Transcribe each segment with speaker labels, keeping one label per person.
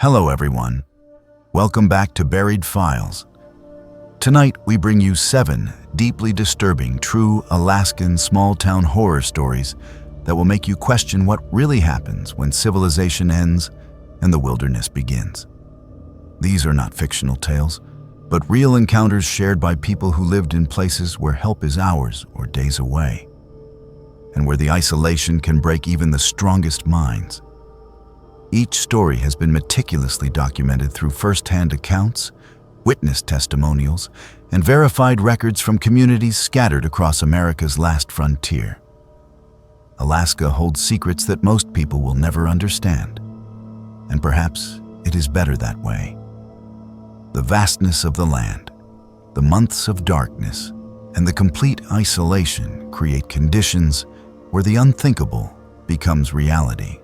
Speaker 1: Hello everyone. Welcome back to Buried Files. Tonight we bring you 7 deeply disturbing, true Alaskan small-town horror stories that will make you question what really happens when civilization ends and the wilderness begins. These are not fictional tales, but real encounters shared by people who lived in places where help is hours or days away, and where the isolation can break even the strongest minds. Each story has been meticulously documented through first-hand accounts, witness testimonials, and verified records from communities scattered across America's last frontier. Alaska holds secrets that most people will never understand, and perhaps it is better that way. The vastness of the land, the months of darkness, and the complete isolation create conditions where the unthinkable becomes reality.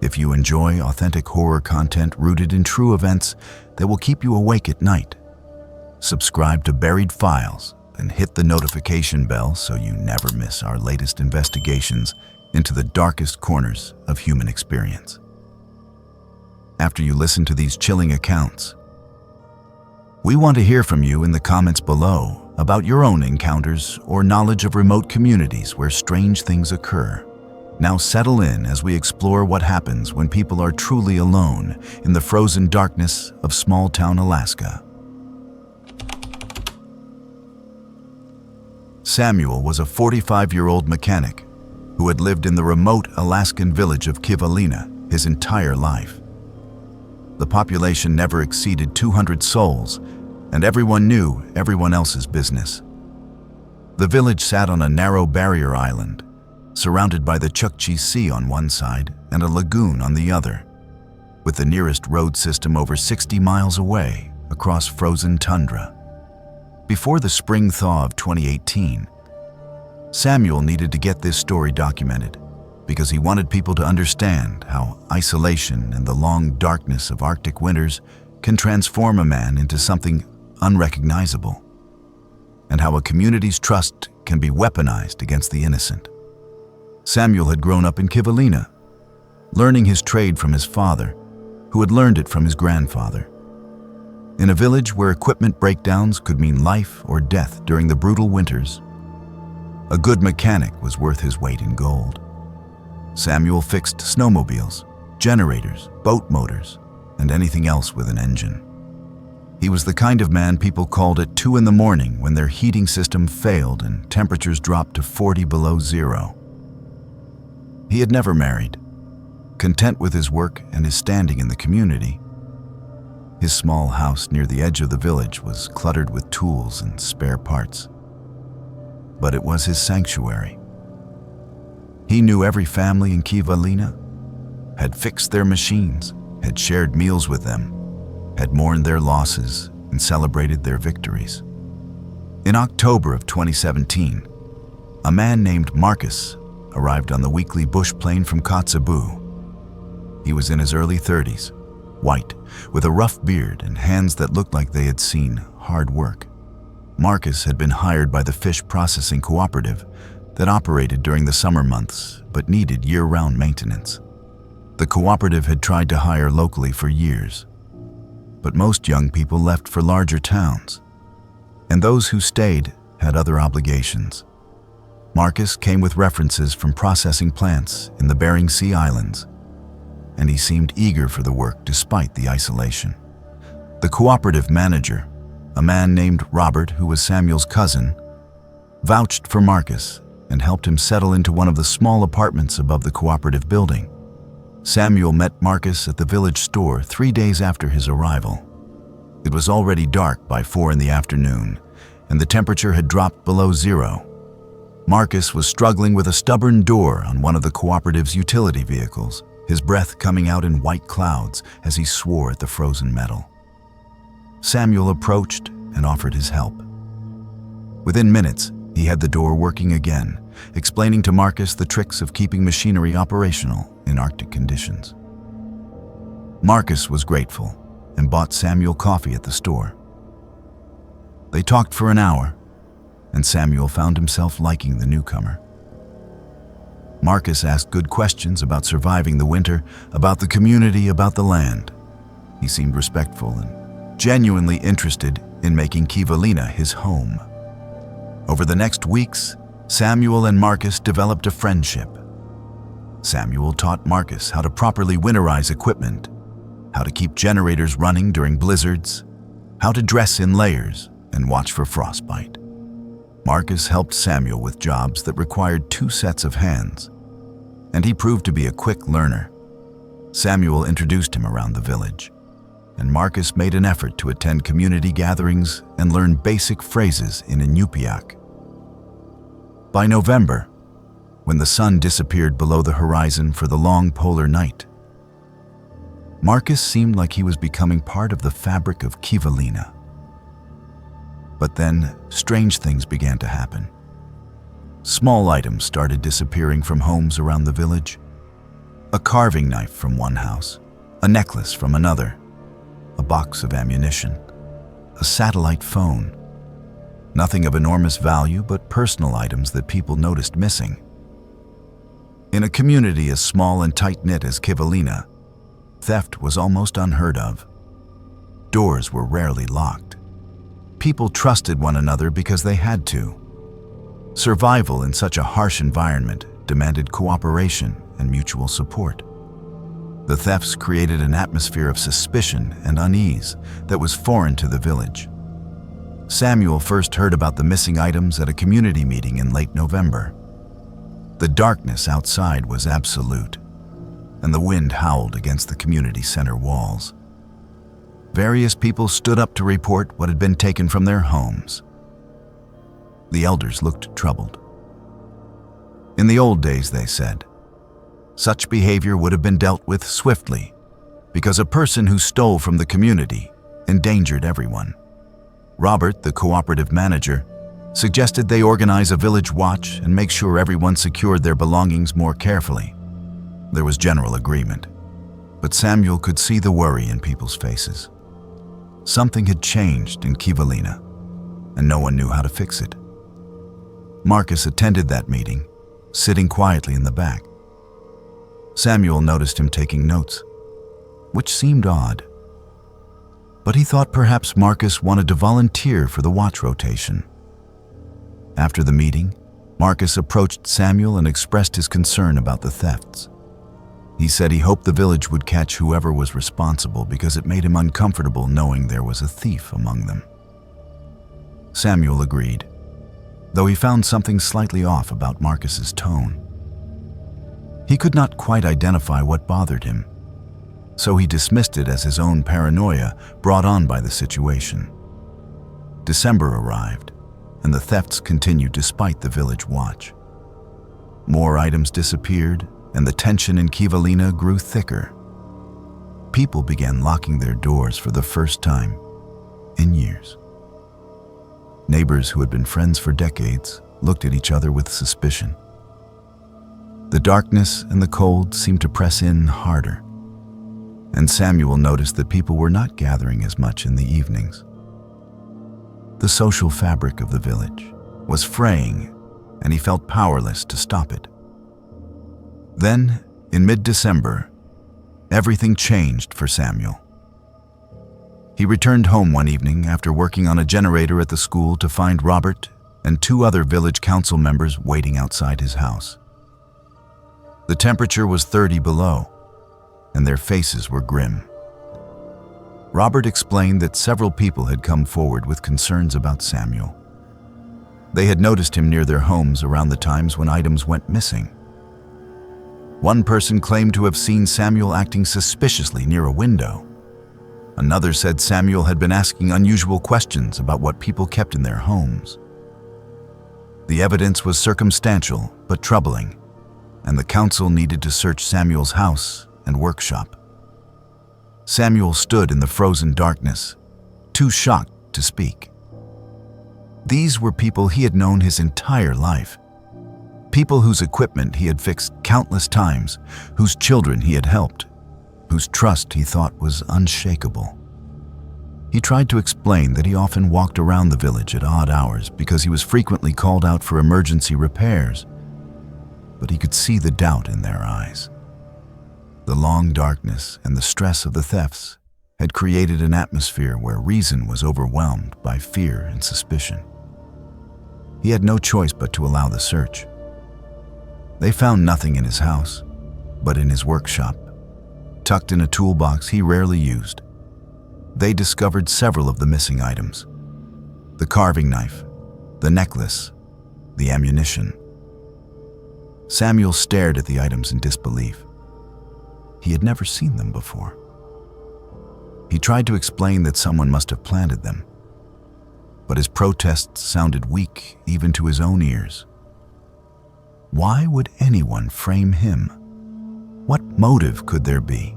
Speaker 1: If you enjoy authentic horror content rooted in true events that will keep you awake at night, subscribe to Buried Files and hit the notification bell so you never miss our latest investigations into the darkest corners of human experience. After you listen to these chilling accounts, we want to hear from you in the comments below about your own encounters or knowledge of remote communities where strange things occur. Now settle in as we explore what happens when people are truly alone in the frozen darkness of small-town Alaska. Samuel was a 45-year-old mechanic who had lived in the remote Alaskan village of Kivalina his entire life. The population never exceeded 200 souls, and everyone knew everyone else's business. The village sat on a narrow barrier island, surrounded by the Chukchi Sea on one side and a lagoon on the other, with the nearest road system over 60 miles away across frozen tundra. Before the spring thaw of 2018, Samuel needed to get this story documented because he wanted people to understand how isolation and the long darkness of Arctic winters can transform a man into something unrecognizable, and how a community's trust can be weaponized against the innocent. Samuel had grown up in Kivalina, learning his trade from his father, who had learned it from his grandfather. In a village where equipment breakdowns could mean life or death during the brutal winters, a good mechanic was worth his weight in gold. Samuel fixed snowmobiles, generators, boat motors, and anything else with an engine. He was the kind of man people called at 2 in the morning when their heating system failed and temperatures dropped to 40 below zero. He had never married, content with his work and his standing in the community. His small house near the edge of the village was cluttered with tools and spare parts, but it was his sanctuary. He knew every family in Kivalina, had fixed their machines, had shared meals with them, had mourned their losses and celebrated their victories. In October of 2017, a man named Marcus arrived on the weekly bush plane from Kotzebue. He was in his early 30s, white, with a rough beard and hands that looked like they had seen hard work. Marcus had been hired by the fish processing cooperative that operated during the summer months but needed year-round maintenance. The cooperative had tried to hire locally for years, but most young people left for larger towns, and those who stayed had other obligations. Marcus came with references from processing plants in the Bering Sea Islands, and he seemed eager for the work despite the isolation. The cooperative manager, a man named Robert who was Samuel's cousin, vouched for Marcus and helped him settle into one of the small apartments above the cooperative building. Samuel met Marcus at the village store 3 days after his arrival. It was already dark by 4 in the afternoon, and the temperature had dropped below zero. Marcus was struggling with a stubborn door on one of the cooperative's utility vehicles, his breath coming out in white clouds as he swore at the frozen metal. Samuel approached and offered his help. Within minutes, he had the door working again, explaining to Marcus the tricks of keeping machinery operational in Arctic conditions. Marcus was grateful and bought Samuel coffee at the store. They talked for an hour, and Samuel found himself liking the newcomer. Marcus asked good questions about surviving the winter, about the community, about the land. He seemed respectful and genuinely interested in making Kivalina his home. Over the next weeks, Samuel and Marcus developed a friendship. Samuel taught Marcus how to properly winterize equipment, how to keep generators running during blizzards, how to dress in layers and watch for frostbite. Marcus helped Samuel with jobs that required 2 sets of hands, and he proved to be a quick learner. Samuel introduced him around the village, and Marcus made an effort to attend community gatherings and learn basic phrases in Inupiaq. By November, when the sun disappeared below the horizon for the long polar night, Marcus seemed like he was becoming part of the fabric of Kivalina. But then, strange things began to happen. Small items started disappearing from homes around the village. A carving knife from one house, a necklace from another, a box of ammunition, a satellite phone. Nothing of enormous value, but personal items that people noticed missing. In a community as small and tight-knit as Kivalina, theft was almost unheard of. Doors were rarely locked. People trusted one another because they had to. Survival in such a harsh environment demanded cooperation and mutual support. The thefts created an atmosphere of suspicion and unease that was foreign to the village. Samuel first heard about the missing items at a community meeting in late November. The darkness outside was absolute, and the wind howled against the community center walls. Various people stood up to report what had been taken from their homes. The elders looked troubled. In the old days, they said, such behavior would have been dealt with swiftly because a person who stole from the community endangered everyone. Robert, the cooperative manager, suggested they organize a village watch and make sure everyone secured their belongings more carefully. There was general agreement, but Samuel could see the worry in people's faces. Something had changed in Kivalina, and no one knew how to fix it. Marcus attended that meeting, sitting quietly in the back. Samuel noticed him taking notes, which seemed odd. But he thought perhaps Marcus wanted to volunteer for the watch rotation. After the meeting, Marcus approached Samuel and expressed his concern about the thefts. He said he hoped the village would catch whoever was responsible because it made him uncomfortable knowing there was a thief among them. Samuel agreed, though he found something slightly off about Marcus's tone. He could not quite identify what bothered him, so he dismissed it as his own paranoia brought on by the situation. December arrived, and the thefts continued despite the village watch. More items disappeared, and the tension in Kivalina grew thicker. People began locking their doors for the first time in years. Neighbors who had been friends for decades looked at each other with suspicion. The darkness and the cold seemed to press in harder, and Samuel noticed that people were not gathering as much in the evenings. The social fabric of the village was fraying, and he felt powerless to stop it. Then, in mid-December, everything changed for Samuel. He returned home one evening after working on a generator at the school to find Robert and 2 other village council members waiting outside his house. The temperature was 30 below, and their faces were grim. Robert explained that several people had come forward with concerns about Samuel. They had noticed him near their homes around the times when items went missing. One person claimed to have seen Samuel acting suspiciously near a window. Another said Samuel had been asking unusual questions about what people kept in their homes. The evidence was circumstantial but troubling, and the council needed to search Samuel's house and workshop. Samuel stood in the frozen darkness, too shocked to speak. These were people he had known his entire life. People whose equipment he had fixed countless times, whose children he had helped, whose trust he thought was unshakable. He tried to explain that he often walked around the village at odd hours because he was frequently called out for emergency repairs. but he could see the doubt in their eyes. The long darkness and the stress of the thefts had created an atmosphere where reason was overwhelmed by fear and suspicion. He had no choice but to allow the search. They found nothing in his house, but in his workshop, tucked in a toolbox he rarely used, they discovered several of the missing items: the carving knife, the necklace, the ammunition. Samuel stared at the items in disbelief. He had never seen them before. He tried to explain that someone must have planted them, but his protests sounded weak even to his own ears. Why would anyone frame him? What motive could there be?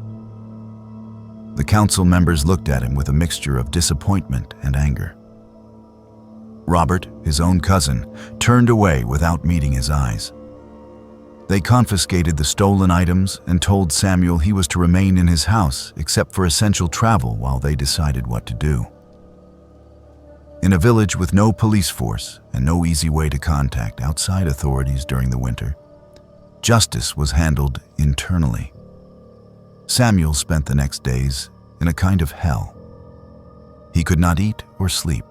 Speaker 1: The council members looked at him with a mixture of disappointment and anger. Robert, his own cousin, turned away without meeting his eyes. They confiscated the stolen items and told Samuel he was to remain in his house except for essential travel while they decided what to do. In a village with no police force and no easy way to contact outside authorities during the winter, justice was handled internally. Samuel spent the next days in a kind of hell. He could not eat or sleep.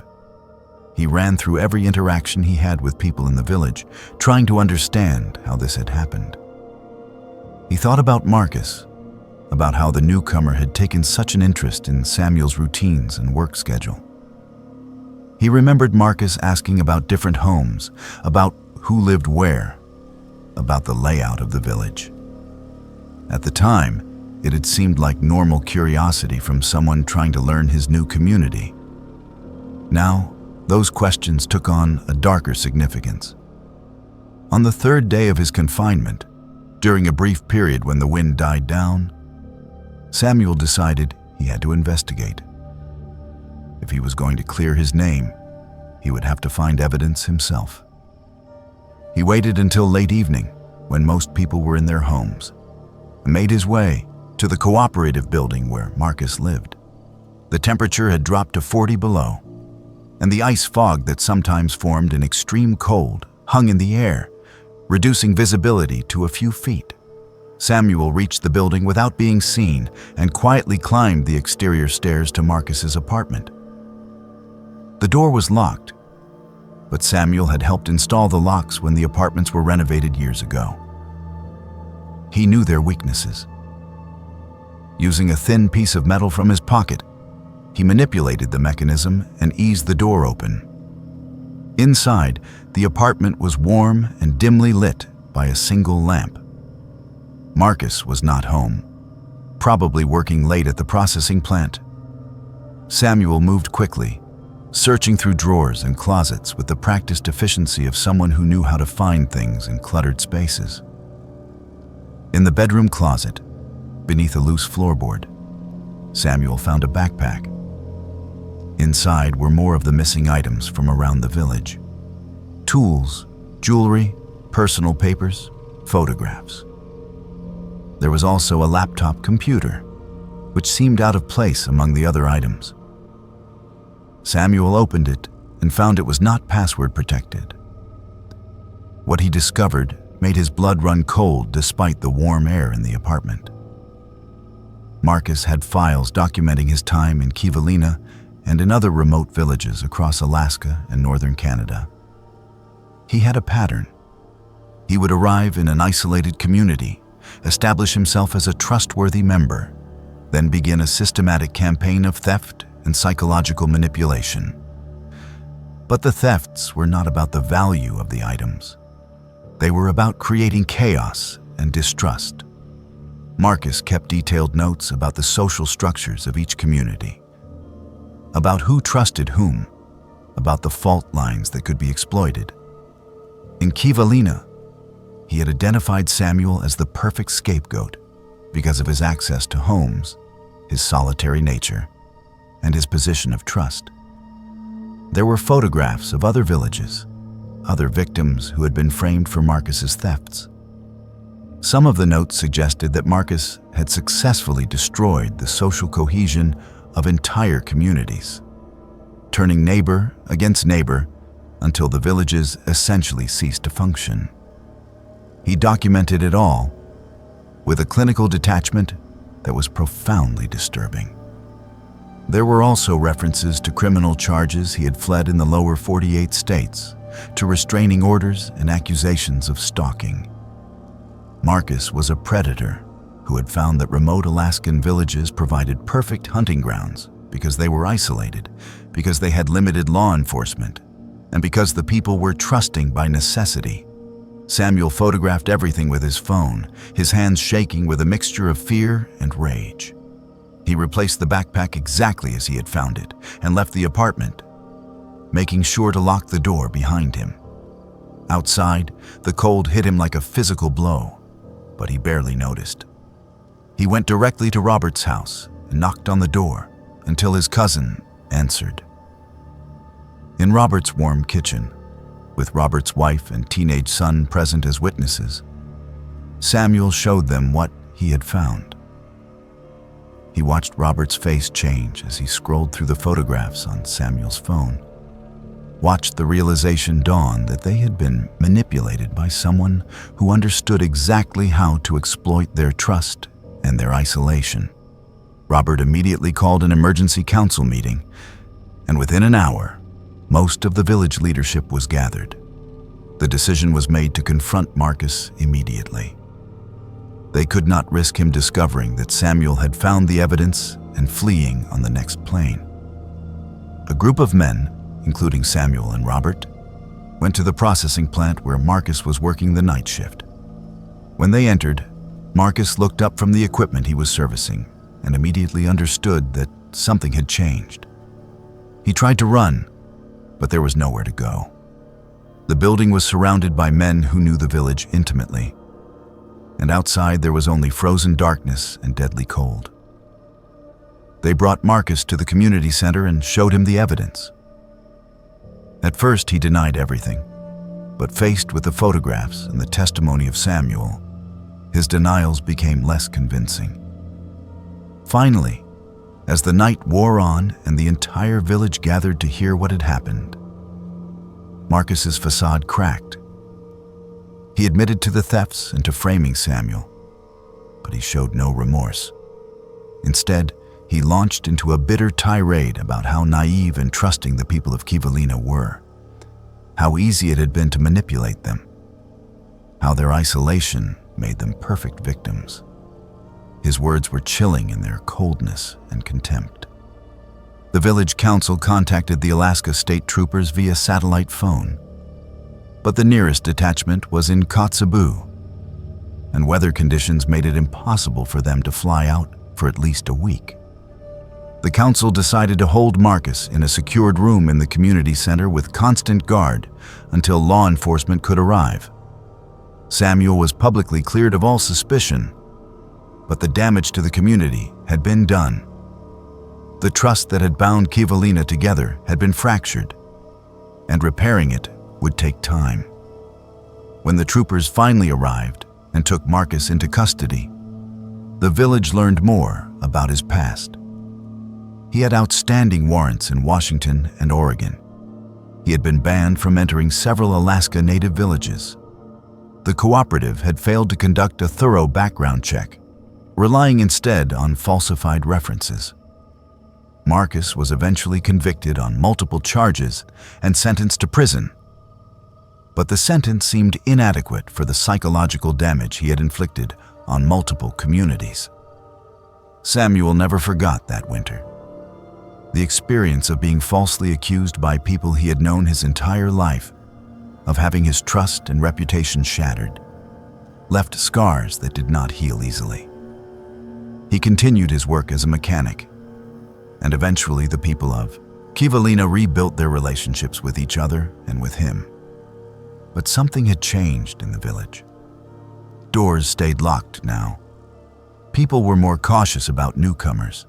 Speaker 1: He ran through every interaction he had with people in the village, trying to understand how this had happened. He thought about Marcus, about how the newcomer had taken such an interest in Samuel's routines and work schedule. He remembered Marcus asking about different homes, about who lived where, about the layout of the village. At the time, it had seemed like normal curiosity from someone trying to learn his new community. Now, those questions took on a darker significance. On the third day of his confinement, during a brief period when the wind died down, Samuel decided he had to investigate. If he was going to clear his name, he would have to find evidence himself. He waited until late evening, when most people were in their homes, and made his way to the cooperative building where Marcus lived. The temperature had dropped to 40 below, and the ice fog that sometimes formed in extreme cold hung in the air, reducing visibility to a few feet. Samuel reached the building without being seen and quietly climbed the exterior stairs to Marcus's apartment. The door was locked, but Samuel had helped install the locks when the apartments were renovated years ago. He knew their weaknesses. Using a thin piece of metal from his pocket, he manipulated the mechanism and eased the door open. Inside, the apartment was warm and dimly lit by a single lamp. Marcus was not home, probably working late at the processing plant. Samuel moved quickly, searching through drawers and closets with the practiced efficiency of someone who knew how to find things in cluttered spaces. In the bedroom closet, beneath a loose floorboard, Samuel found a backpack. Inside were more of the missing items from around the village: tools, jewelry, personal papers, photographs. There was also a laptop computer, which seemed out of place among the other items. Samuel opened it and found it was not password protected. What he discovered made his blood run cold despite the warm air in the apartment. Marcus had files documenting his time in Kivalina and in other remote villages across Alaska and northern Canada. He had a pattern. He would arrive in an isolated community, establish himself as a trustworthy member, then begin a systematic campaign of theft and psychological manipulation. But the thefts were not about the value of the items. They were about creating chaos and distrust. Marcus kept detailed notes about the social structures of each community, about who trusted whom, about the fault lines that could be exploited. In Kivalina, he had identified Samuel as the perfect scapegoat because of his access to homes, his solitary nature, and his position of trust. There were photographs of other villages, other victims who had been framed for Marcus's thefts. Some of the notes suggested that Marcus had successfully destroyed the social cohesion of entire communities, turning neighbor against neighbor until the villages essentially ceased to function. He documented it all with a clinical detachment that was profoundly disturbing. There were also references to criminal charges he had fled in the lower 48 states, to restraining orders and accusations of stalking. Marcus was a predator who had found that remote Alaskan villages provided perfect hunting grounds because they were isolated, because they had limited law enforcement, and because the people were trusting by necessity. Samuel photographed everything with his phone, his hands shaking with a mixture of fear and rage. He replaced the backpack exactly as he had found it and left the apartment, making sure to lock the door behind him. Outside, the cold hit him like a physical blow, but he barely noticed. He went directly to Robert's house and knocked on the door until his cousin answered. In Robert's warm kitchen, with Robert's wife and teenage son present as witnesses, Samuel showed them what he had found. He watched Robert's face change as he scrolled through the photographs on Samuel's phone, watched the realization dawn that they had been manipulated by someone who understood exactly how to exploit their trust and their isolation. Robert immediately called an emergency council meeting, and within an hour, most of the village leadership was gathered. The decision was made to confront Marcus immediately. They could not risk him discovering that Samuel had found the evidence and fleeing on the next plane. A group of men, including Samuel and Robert, went to the processing plant where Marcus was working the night shift. When they entered, Marcus looked up from the equipment he was servicing and immediately understood that something had changed. He tried to run, but there was nowhere to go. The building was surrounded by men who knew the village intimately, and outside there was only frozen darkness and deadly cold. They brought Marcus to the community center and showed him the evidence. At first he denied everything, but faced with the photographs and the testimony of Samuel, his denials became less convincing. Finally, as the night wore on and the entire village gathered to hear what had happened, Marcus's facade cracked. He admitted to the thefts and to framing Samuel, but he showed no remorse. Instead, he launched into a bitter tirade about how naive and trusting the people of Kivalina were, how easy it had been to manipulate them, how their isolation made them perfect victims. His words were chilling in their coldness and contempt. The village council contacted the Alaska State Troopers via satellite phone, but the nearest detachment was in Kotzebue, and weather conditions made it impossible for them to fly out for at least a week. The council decided to hold Marcus in a secured room in the community center with constant guard until law enforcement could arrive. Samuel was publicly cleared of all suspicion, but the damage to the community had been done. The trust that had bound Kivalina together had been fractured, and repairing it would take time. When the troopers finally arrived and took Marcus into custody, the village learned more about his past. He had outstanding warrants in Washington and Oregon. He had been banned from entering several Alaska Native villages. The cooperative had failed to conduct a thorough background check, relying instead on falsified references. Marcus was eventually convicted on multiple charges and sentenced to prison, but the sentence seemed inadequate for the psychological damage he had inflicted on multiple communities. Samuel never forgot that winter. The experience of being falsely accused by people he had known his entire life, of having his trust and reputation shattered, left scars that did not heal easily. He continued his work as a mechanic, and eventually the people of Kivalina rebuilt their relationships with each other and with him. But something had changed in the village. Doors stayed locked now. People were more cautious about newcomers.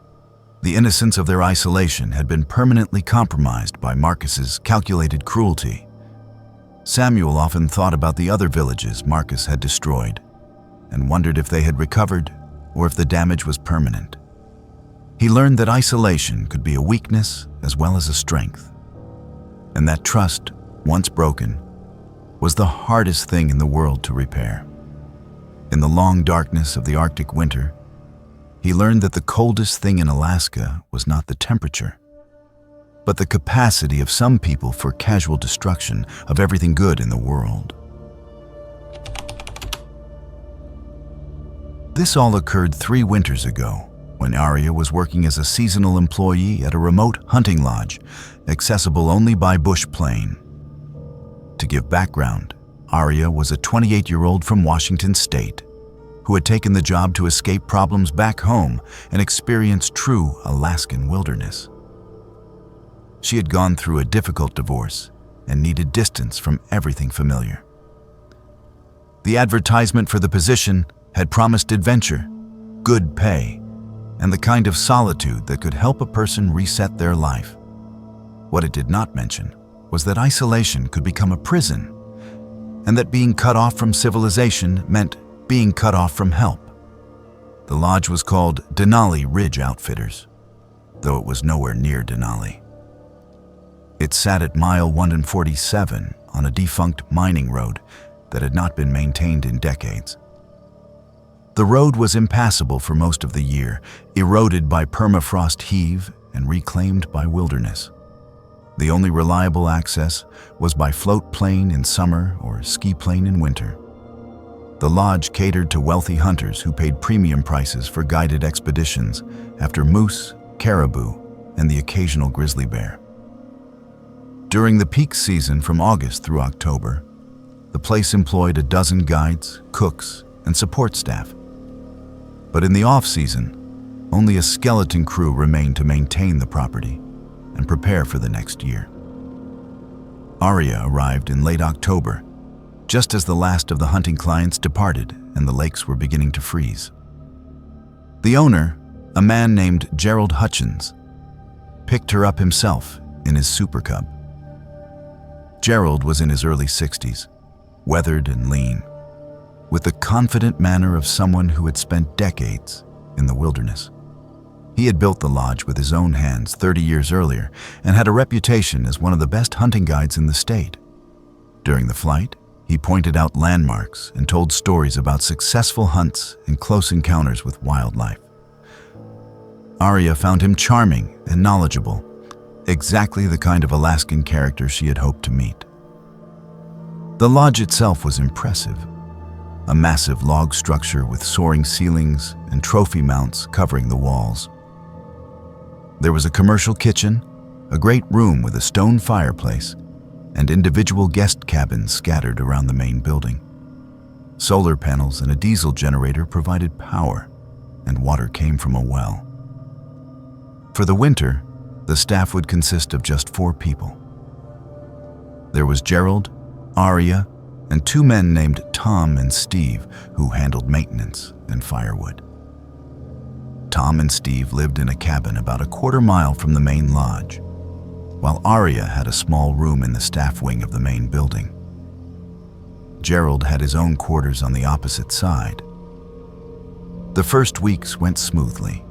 Speaker 1: The innocence of their isolation had been permanently compromised by Marcus's calculated cruelty. Samuel often thought about the other villages Marcus had destroyed and wondered if they had recovered or if the damage was permanent. He learned that isolation could be a weakness as well as a strength, and that trust, once broken, was the hardest thing in the world to repair. In the long darkness of the Arctic winter, he learned that the coldest thing in Alaska was not the temperature, but the capacity of some people for casual destruction of everything good in the world. This all occurred 3 winters ago, when Aria was working as a seasonal employee at a remote hunting lodge, accessible only by bush plane. To give background, Aria was a 28-year-old from Washington State who had taken the job to escape problems back home and experience true Alaskan wilderness. She had gone through a difficult divorce and needed distance from everything familiar. The advertisement for the position had promised adventure, good pay, and the kind of solitude that could help a person reset their life. What it did not mention was that isolation could become a prison, and that being cut off from civilization meant being cut off from help. The lodge was called Denali Ridge Outfitters, though it was nowhere near Denali. It sat at mile 147 on a defunct mining road that had not been maintained in decades. The road was impassable for most of the year, eroded by permafrost heave and reclaimed by wilderness. The only reliable access was by float plane in summer or ski plane in winter. The lodge catered to wealthy hunters who paid premium prices for guided expeditions after moose, caribou, and the occasional grizzly bear. During the peak season from August through October, the place employed a dozen guides, cooks, and support staff. But in the off-season, only a skeleton crew remained to maintain the property and prepare for the next year. Aria arrived in late October, just as the last of the hunting clients departed and the lakes were beginning to freeze. The owner, a man named Gerald Hutchins, picked her up himself in his Super Cub. Gerald was in his early 60s, weathered and lean, with the confident manner of someone who had spent decades in the wilderness. He had built the lodge with his own hands 30 years earlier and had a reputation as one of the best hunting guides in the state. During the flight, he pointed out landmarks and told stories about successful hunts and close encounters with wildlife. Aria found him charming and knowledgeable, exactly the kind of Alaskan character she had hoped to meet. The lodge itself was impressive, a massive log structure with soaring ceilings and trophy mounts covering the walls. There was a commercial kitchen, a great room with a stone fireplace, and individual guest cabins scattered around the main building. Solar panels and a diesel generator provided power, and water came from a well. For the winter, the staff would consist of just 4 people. There was Gerald, Aria, and 2 men named Tom and Steve who handled maintenance and firewood. Tom and Steve lived in a cabin about a quarter mile from the main lodge, while Aria had a small room in the staff wing of the main building. Gerald had his own quarters on the opposite side. The first weeks went smoothly.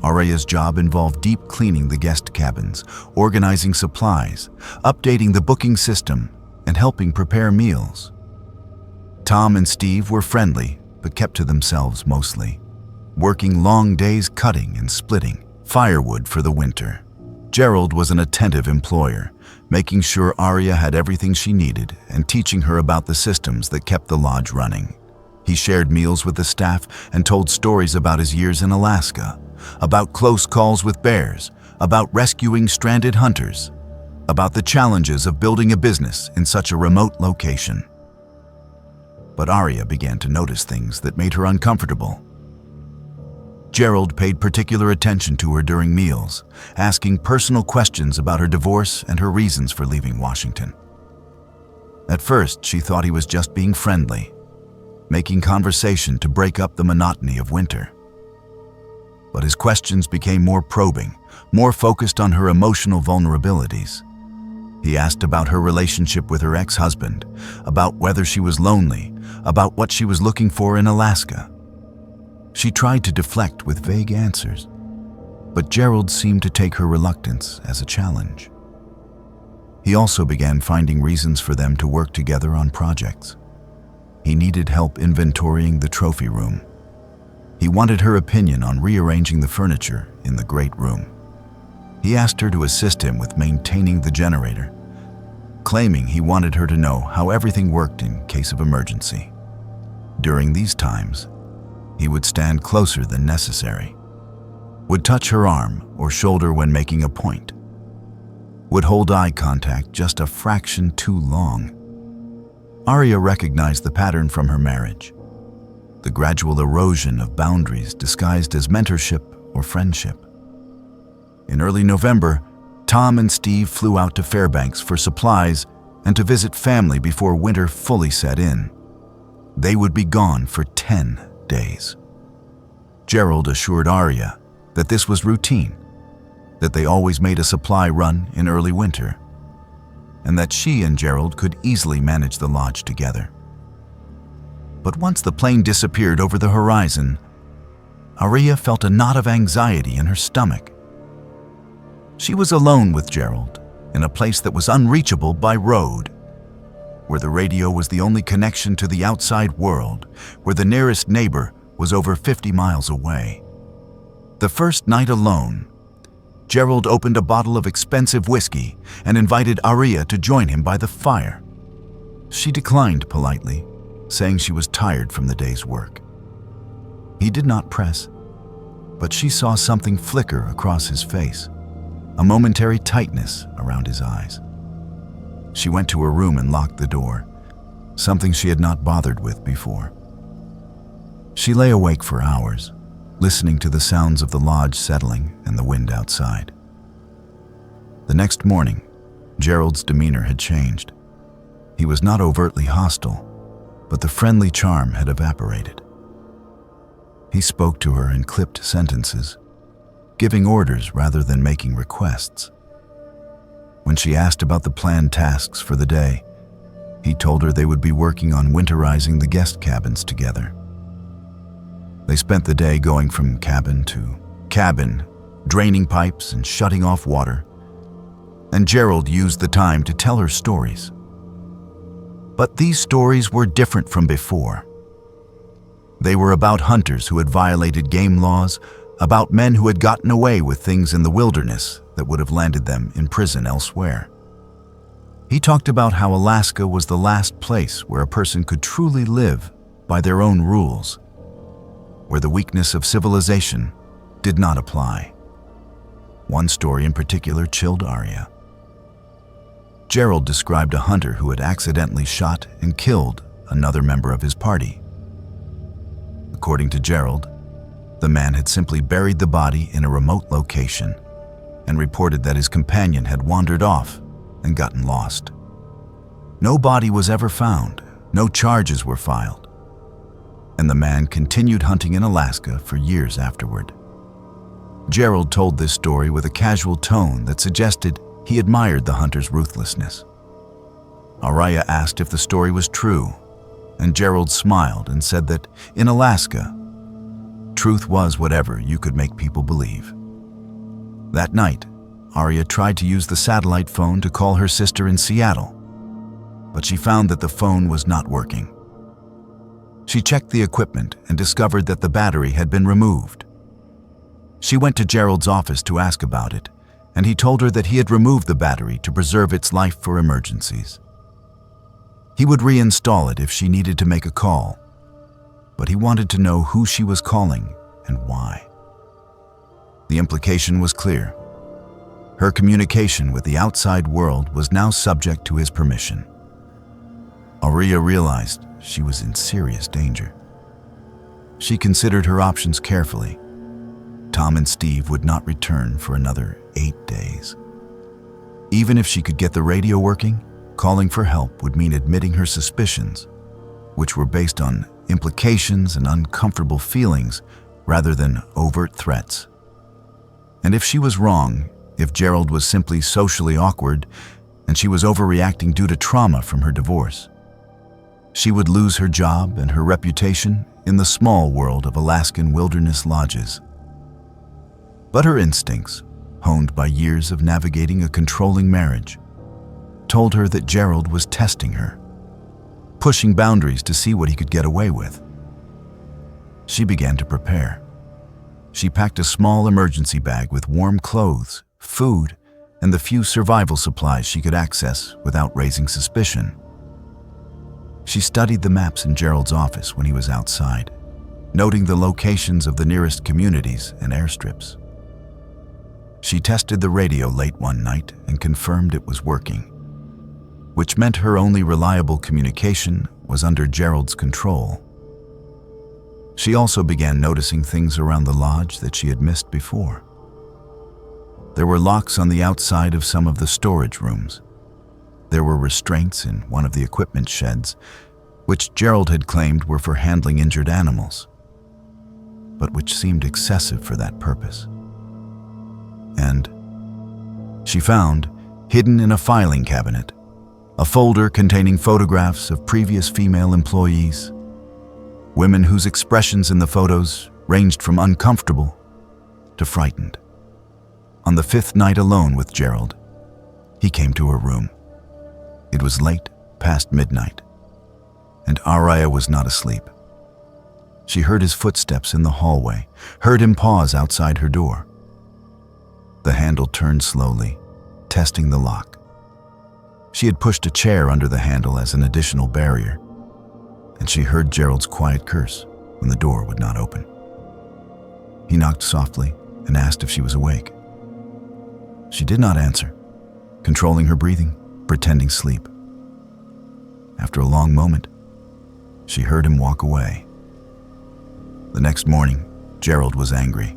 Speaker 1: Aria's job involved deep cleaning the guest cabins, organizing supplies, updating the booking system, and helping prepare meals. Tom and Steve were friendly, but kept to themselves mostly, working long days cutting and splitting firewood for the winter. Gerald was an attentive employer, making sure Aria had everything she needed and teaching her about the systems that kept the lodge running. He shared meals with the staff and told stories about his years in Alaska, about close calls with bears, about rescuing stranded hunters, about the challenges of building a business in such a remote location. But Aria began to notice things that made her uncomfortable. Gerald paid particular attention to her during meals, asking personal questions about her divorce and her reasons for leaving Washington. At first, she thought he was just being friendly, making conversation to break up the monotony of winter. But his questions became more probing, more focused on her emotional vulnerabilities. He asked about her relationship with her ex-husband, about whether she was lonely, about what she was looking for in Alaska. She tried to deflect with vague answers, but Gerald seemed to take her reluctance as a challenge. He also began finding reasons for them to work together on projects. he needed help inventorying the trophy room. He wanted her opinion on rearranging the furniture in the great room. He asked her to assist him with maintaining the generator, claiming he wanted her to know how everything worked in case of emergency. During these times, he would stand closer than necessary, would touch her arm or shoulder when making a point, would hold eye contact just a fraction too long. Aria recognized the pattern from her marriage, the gradual erosion of boundaries disguised as mentorship or friendship. In early November, Tom and Steve flew out to Fairbanks for supplies and to visit family before winter fully set in. They would be gone for 10 days. Gerald assured Aria that this was routine, that they always made a supply run in early winter, and that she and Gerald could easily manage the lodge together. But once the plane disappeared over the horizon, Aria felt a knot of anxiety in her stomach. She was alone with Gerald in a place that was unreachable by road, where the radio was the only connection to the outside world, where the nearest neighbor was over 50 miles away. The first night alone, Gerald opened a bottle of expensive whiskey and invited Aria to join him by the fire. She declined politely, saying she was tired from the day's work. He did not press, but she saw something flicker across his face, a momentary tightness around his eyes. She went to her room and locked the door, something she had not bothered with before. She lay awake for hours, listening to the sounds of the lodge settling and the wind outside. The next morning, Gerald's demeanor had changed. He was not overtly hostile, but the friendly charm had evaporated. He spoke to her in clipped sentences, giving orders rather than making requests. When she asked about the planned tasks for the day, he told her they would be working on winterizing the guest cabins together. They spent the day going from cabin to cabin, draining pipes and shutting off water, and Gerald used the time to tell her stories. But these stories were different from before. They were about hunters who had violated game laws, about men who had gotten away with things in the wilderness that would have landed them in prison elsewhere. He talked about how Alaska was the last place where a person could truly live by their own rules, where the weakness of civilization did not apply. One story in particular chilled Aria. Gerald described a hunter who had accidentally shot and killed another member of his party. According to Gerald, the man had simply buried the body in a remote location and reported that his companion had wandered off and gotten lost. No body was ever found, no charges were filed, and the man continued hunting in Alaska for years afterward. Gerald told this story with a casual tone that suggested he admired the hunter's ruthlessness. Aria asked if the story was true, and Gerald smiled and said that in Alaska, truth was whatever you could make people believe. That night, Aria tried to use the satellite phone to call her sister in Seattle, but she found that the phone was not working. She checked the equipment and discovered that the battery had been removed. She went to Gerald's office to ask about it, and he told her that he had removed the battery to preserve its life for emergencies. He would reinstall it if she needed to make a call, but he wanted to know who she was calling and why. The implication was clear. Her communication with the outside world was now subject to his permission. Aria realized she was in serious danger. She considered her options carefully. Tom and Steve would not return for another 8 days. Even if she could get the radio working, calling for help would mean admitting her suspicions, which were based on implications and uncomfortable feelings rather than overt threats. And if she was wrong, if Gerald was simply socially awkward and she was overreacting due to trauma from her divorce, she would lose her job and her reputation in the small world of Alaskan wilderness lodges. But her instincts, honed by years of navigating a controlling marriage, told her that Gerald was testing her. pushing boundaries to see what he could get away with. She began to prepare. She packed a small emergency bag with warm clothes, food, and the few survival supplies she could access without raising suspicion. She studied the maps in Gerald's office when he was outside, noting the locations of the nearest communities and airstrips. She tested the radio late one night and confirmed it was working, which meant her only reliable communication was under Gerald's control. She also began noticing things around the lodge that she had missed before. There were locks on the outside of some of the storage rooms. There were restraints in one of the equipment sheds, which Gerald had claimed were for handling injured animals, but which seemed excessive for that purpose. And she found, hidden in a filing cabinet, a folder containing photographs of previous female employees, women whose expressions in the photos ranged from uncomfortable to frightened. On the 5th night alone with Gerald, he came to her room. It was late, past midnight, and Araya was not asleep. She heard his footsteps in the hallway, heard him pause outside her door. The handle turned slowly, testing the lock. She had pushed a chair under the handle as an additional barrier, and she heard Gerald's quiet curse when the door would not open. He knocked softly and asked if she was awake. She did not answer, controlling her breathing, pretending sleep. After a long moment, she heard him walk away. The next morning, Gerald was angry.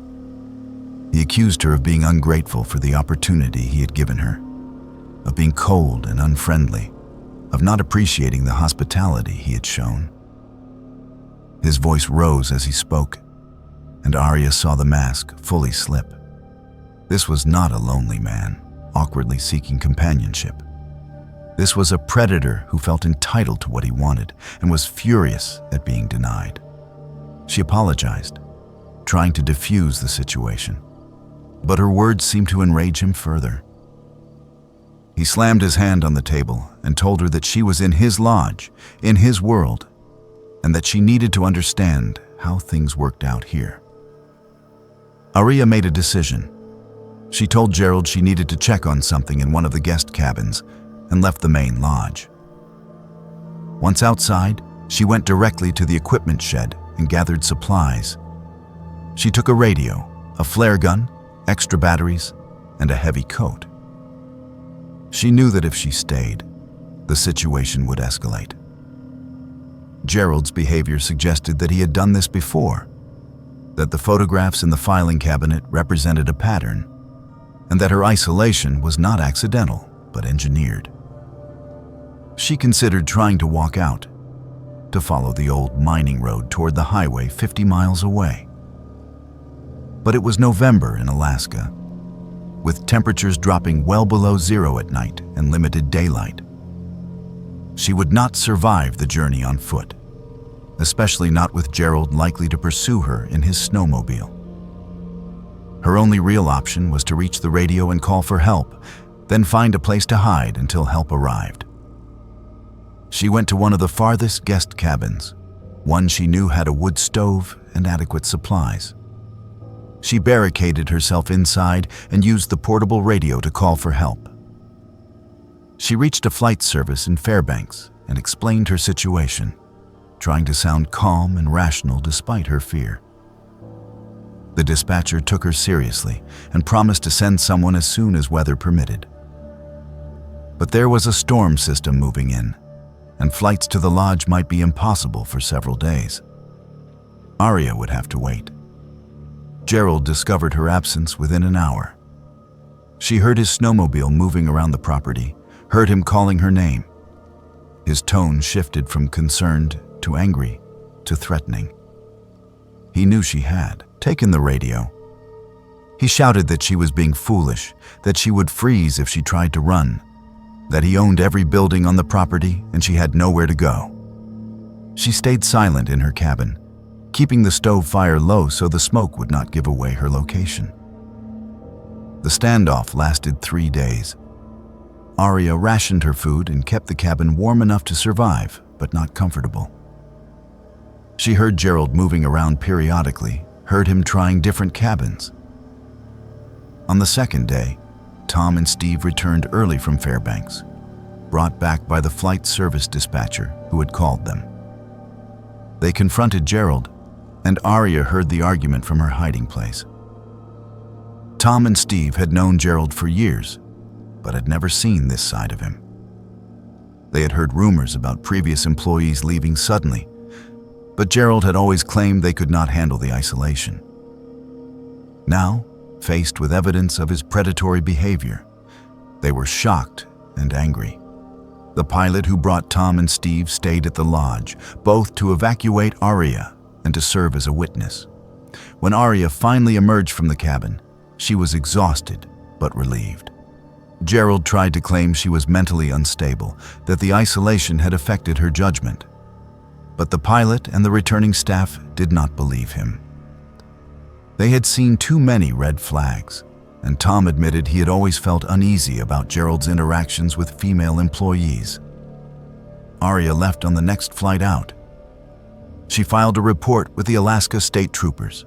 Speaker 1: He accused her of being ungrateful for the opportunity he had given her, of being cold and unfriendly, of not appreciating the hospitality he had shown. His voice rose as he spoke, and Arya saw the mask fully slip. This was not a lonely man, awkwardly seeking companionship. This was a predator who felt entitled to what he wanted and was furious at being denied. She apologized, trying to defuse the situation, but her words seemed to enrage him further. He slammed his hand on the table and told her that she was in his lodge, in his world, and that she needed to understand how things worked out here. Arya made a decision. She told Gerald she needed to check on something in one of the guest cabins and left the main lodge. Once outside, she went directly to the equipment shed and gathered supplies. She took a radio, a flare gun, extra batteries, and a heavy coat. She knew that if she stayed, the situation would escalate. Gerald's behavior suggested that he had done this before, that the photographs in the filing cabinet represented a pattern, and that her isolation was not accidental, but engineered. She considered trying to walk out, to follow the old mining road toward the highway 50 miles away. But it was November in Alaska, with temperatures dropping well below zero at night and limited daylight. She would not survive the journey on foot, especially not with Gerald likely to pursue her in his snowmobile. Her only real option was to reach the radio and call for help, then find a place to hide until help arrived. She went to one of the farthest guest cabins, one she knew had a wood stove and adequate supplies. She barricaded herself inside and used the portable radio to call for help. She reached a flight service in Fairbanks and explained her situation, trying to sound calm and rational despite her fear. The dispatcher took her seriously and promised to send someone as soon as weather permitted. But there was a storm system moving in, and flights to the lodge might be impossible for several days. Arya would have to wait. Gerald discovered her absence within an hour. She heard his snowmobile moving around the property, heard him calling her name. His tone shifted from concerned to angry to threatening. He knew she had taken the radio. He shouted that she was being foolish, that she would freeze if she tried to run, that he owned every building on the property and she had nowhere to go. She stayed silent in her cabin, keeping the stove fire low so the smoke would not give away her location. The standoff lasted 3 days. Arya rationed her food and kept the cabin warm enough to survive, but not comfortable. She heard Gerald moving around periodically, heard him trying different cabins. On the second day, Tom and Steve returned early from Fairbanks, brought back by the flight service dispatcher who had called them. They confronted Gerald, and Aria heard the argument from her hiding place. Tom and Steve had known Gerald for years, but had never seen this side of him. They had heard rumors about previous employees leaving suddenly, but Gerald had always claimed they could not handle the isolation. Now, faced with evidence of his predatory behavior, they were shocked and angry. The pilot who brought Tom and Steve stayed at the lodge, both to evacuate Aria and to serve as a witness. When Aria finally emerged from the cabin, she was exhausted but relieved. Gerald tried to claim she was mentally unstable, that the isolation had affected her judgment. But the pilot and the returning staff did not believe him. They had seen too many red flags, and Tom admitted he had always felt uneasy about Gerald's interactions with female employees. Aria left on the next flight out. She filed a report with the Alaska State Troopers.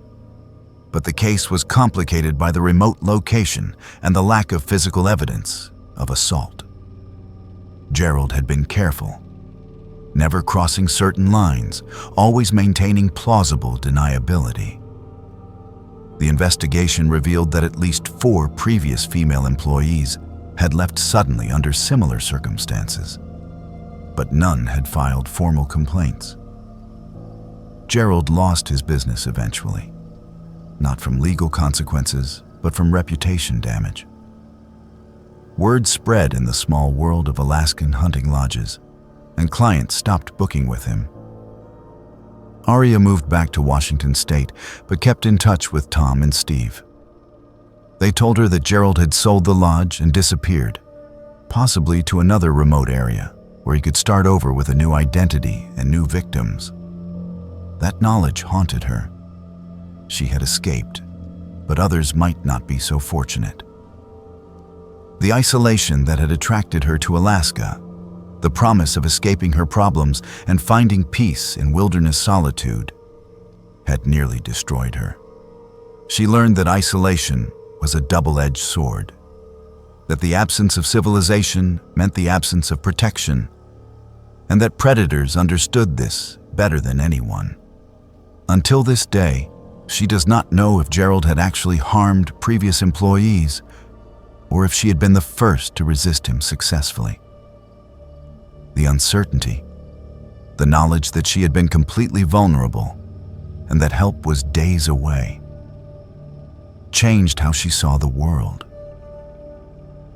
Speaker 1: But the case was complicated by the remote location and the lack of physical evidence of assault. Gerald had been careful, never crossing certain lines, always maintaining plausible deniability. The investigation revealed that at least 4 previous female employees had left suddenly under similar circumstances, but none had filed formal complaints. Gerald lost his business eventually, not from legal consequences, but from reputation damage. Word spread in the small world of Alaskan hunting lodges, and clients stopped booking with him. Aria moved back to Washington State, but kept in touch with Tom and Steve. They told her that Gerald had sold the lodge and disappeared, possibly to another remote area, where he could start over with a new identity and new victims. That knowledge haunted her. She had escaped, but others might not be so fortunate. The isolation that had attracted her to Alaska, the promise of escaping her problems and finding peace in wilderness solitude, had nearly destroyed her. She learned that isolation was a double-edged sword, that the absence of civilization meant the absence of protection, and that predators understood this better than anyone. Until this day, she does not know if Gerald had actually harmed previous employees, or if she had been the first to resist him successfully. The uncertainty, the knowledge that she had been completely vulnerable, and that help was days away, changed how she saw the world.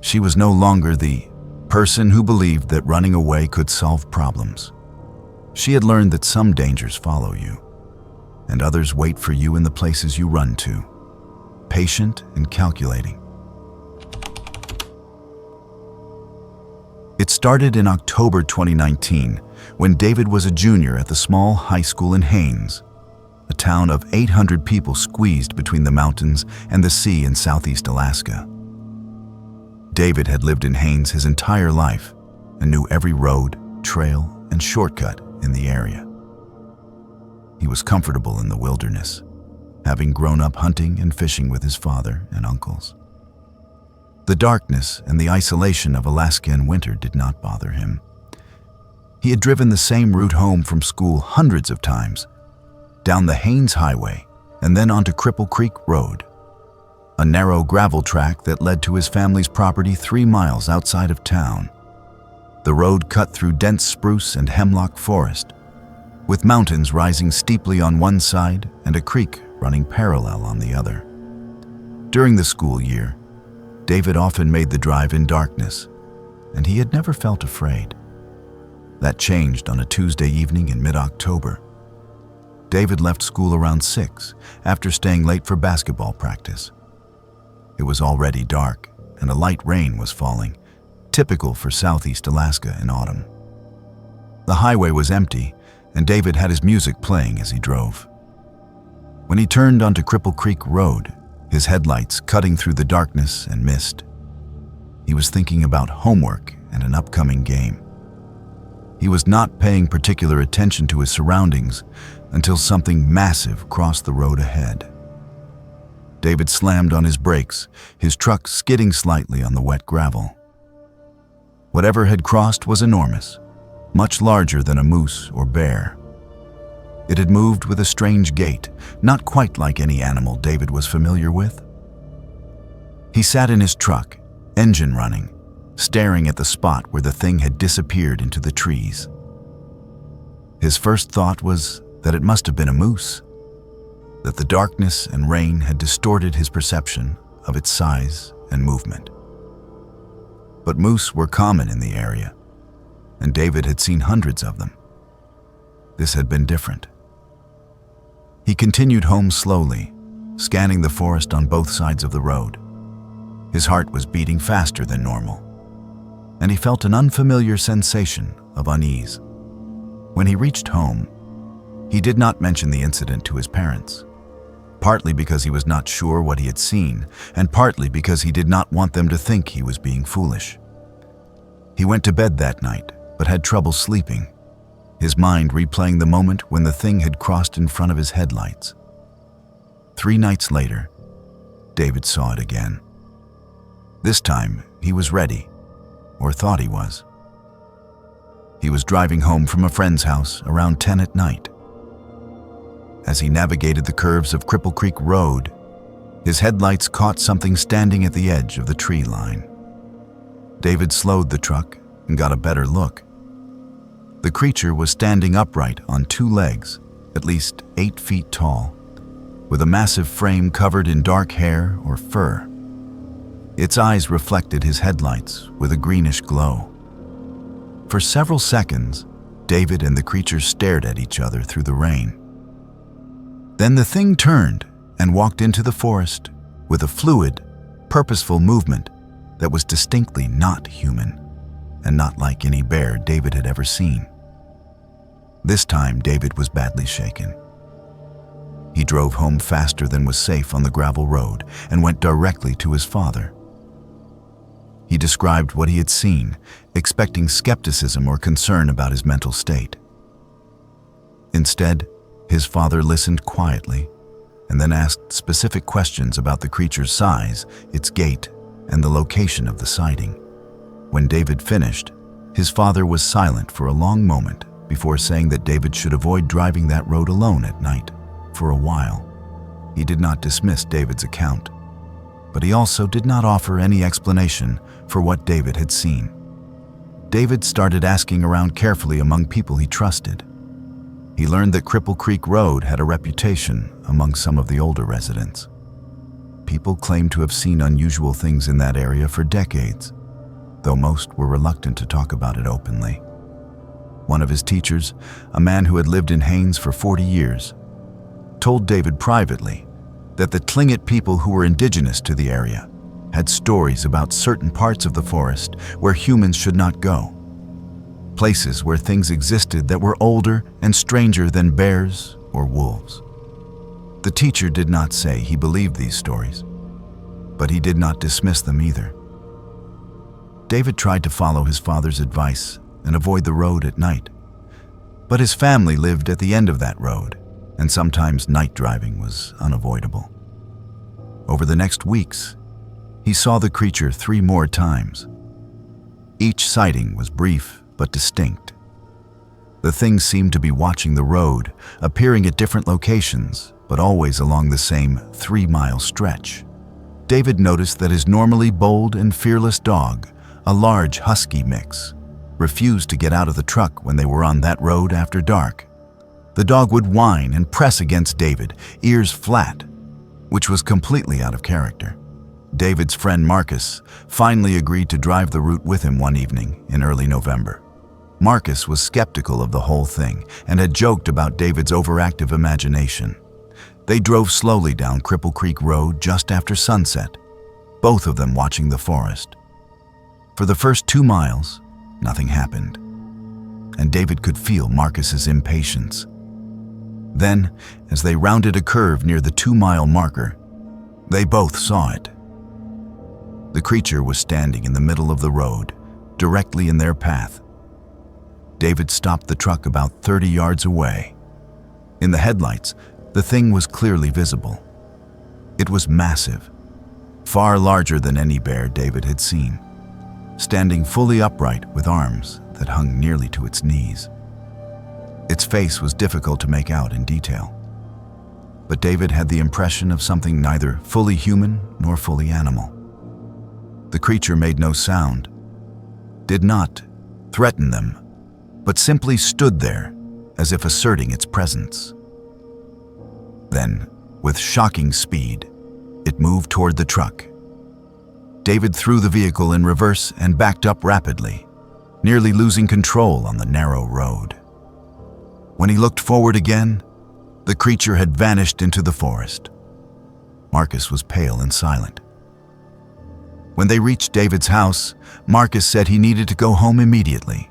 Speaker 1: She was no longer the person who believed that running away could solve problems. She had learned that some dangers follow you, and others wait for you in the places you run to, patient and calculating. It started in October 2019, when David was a junior at the small high school in Haines, a town of 800 people squeezed between the mountains and the sea in southeast Alaska. David had lived in Haines his entire life and knew every road, trail, and shortcut in the area. He was comfortable in the wilderness, having grown up hunting and fishing with his father and uncles. The darkness and the isolation of Alaska in winter did not bother him. He had driven the same route home from school hundreds of times, down the Haines Highway and then onto Cripple Creek Road, a narrow gravel track that led to his family's property 3 miles outside of town. The road cut through dense spruce and hemlock forest, with mountains rising steeply on one side and a creek running parallel on the other. During the school year, David often made the drive in darkness, and he had never felt afraid. That changed on a Tuesday evening in mid-October. David left school around 6 after staying late for basketball practice. It was already dark, and a light rain was falling, typical for southeast Alaska in autumn. The highway was empty, and David had his music playing as he drove. When he turned onto Cripple Creek Road, his headlights cutting through the darkness and mist, he was thinking about homework and an upcoming game. He was not paying particular attention to his surroundings until something massive crossed the road ahead. David slammed on his brakes, his truck skidding slightly on the wet gravel. Whatever had crossed was enormous, much larger than a moose or bear. It had moved with a strange gait, not quite like any animal David was familiar with. He sat in his truck, engine running, staring at the spot where the thing had disappeared into the trees. His first thought was that it must have been a moose, that the darkness and rain had distorted his perception of its size and movement. But moose were common in the area, and David had seen hundreds of them. This had been different. He continued home slowly, scanning the forest on both sides of the road. His heart was beating faster than normal, and he felt an unfamiliar sensation of unease. When he reached home, he did not mention the incident to his parents, partly because he was not sure what he had seen, and partly because he did not want them to think he was being foolish. He went to bed that night, but had trouble sleeping, his mind replaying the moment when the thing had crossed in front of his headlights. 3 nights later, David saw it again. This time, he was ready, or thought he was. He was driving home from a friend's house around 10 at night. As he navigated the curves of Cripple Creek Road, his headlights caught something standing at the edge of the tree line. David slowed the truck and got a better look. The creature was standing upright on 2 legs, at least 8 feet tall, with a massive frame covered in dark hair or fur. Its eyes reflected his headlights with a greenish glow. For several seconds, David and the creature stared at each other through the rain. Then the thing turned and walked into the forest with a fluid, purposeful movement that was distinctly not human and not like any bear David had ever seen. This time, David was badly shaken. He drove home faster than was safe on the gravel road and went directly to his father. He described what he had seen, expecting skepticism or concern about his mental state. Instead, his father listened quietly and then asked specific questions about the creature's size, its gait, and the location of the sighting. When David finished, his father was silent for a long moment before saying that David should avoid driving that road alone at night for a while. He did not dismiss David's account, but he also did not offer any explanation for what David had seen. David started asking around carefully among people he trusted. He learned that Cripple Creek Road had a reputation among some of the older residents. People claimed to have seen unusual things in that area for decades, though most were reluctant to talk about it openly. One of his teachers, a man who had lived in Haines for 40 years, told David privately that the Tlingit people who were indigenous to the area had stories about certain parts of the forest where humans should not go, places where things existed that were older and stranger than bears or wolves. The teacher did not say he believed these stories, but he did not dismiss them either. David tried to follow his father's advice and avoid the road at night, but his family lived at the end of that road, and sometimes night driving was unavoidable. Over the next weeks, he saw the creature 3 more times. Each sighting was brief but distinct. The thing seemed to be watching the road, appearing at different locations, but always along the same 3-mile stretch. David noticed that his normally bold and fearless dog, a large husky mix, refused to get out of the truck when they were on that road after dark. The dog would whine and press against David, ears flat, which was completely out of character. David's friend Marcus finally agreed to drive the route with him one evening in early November. Marcus was skeptical of the whole thing and had joked about David's overactive imagination. They drove slowly down Cripple Creek Road just after sunset, both of them watching the forest. For the first 2 miles, nothing happened, and David could feel Marcus's impatience. Then, as they rounded a curve near the 2-mile marker, they both saw it. The creature was standing in the middle of the road, directly in their path. David stopped the truck about 30 yards away. In the headlights, the thing was clearly visible. It was massive, far larger than any bear David had seen, standing fully upright with arms that hung nearly to its knees. Its face was difficult to make out in detail, but David had the impression of something neither fully human nor fully animal. The creature made no sound, did not threaten them, but simply stood there as if asserting its presence. Then, with shocking speed, it moved toward the truck. David threw the vehicle in reverse and backed up rapidly, nearly losing control on the narrow road. When he looked forward again, the creature had vanished into the forest. Marcus was pale and silent. When they reached David's house, Marcus said he needed to go home immediately.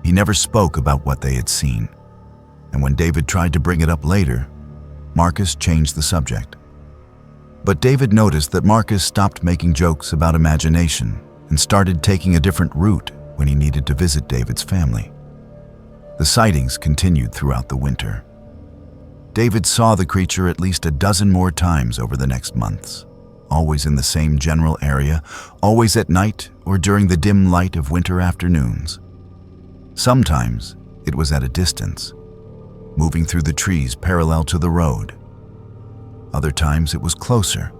Speaker 1: He never spoke about what they had seen, and when David tried to bring it up later, Marcus changed the subject. But David noticed that Marcus stopped making jokes about imagination and started taking a different route when he needed to visit David's family. The sightings continued throughout the winter. David saw the creature at least a dozen more times over the next months, always in the same general area, always at night or during the dim light of winter afternoons. Sometimes it was at a distance, moving through the trees parallel to the road. Other times it was closer,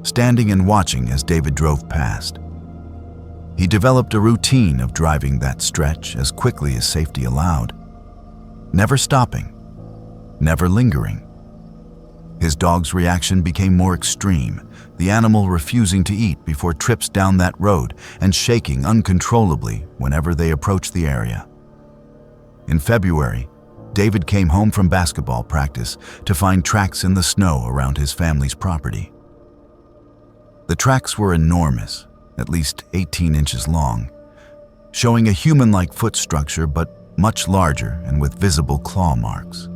Speaker 1: standing and watching as David drove past. He developed a routine of driving that stretch as quickly as safety allowed, never stopping, never lingering. His dog's reaction became more extreme, the animal refusing to eat before trips down that road and shaking uncontrollably whenever they approached the area. In February, David came home from basketball practice to find tracks in the snow around his family's property. The tracks were enormous, at least 18 inches long, showing a human-like foot structure but much larger and with visible claw marks.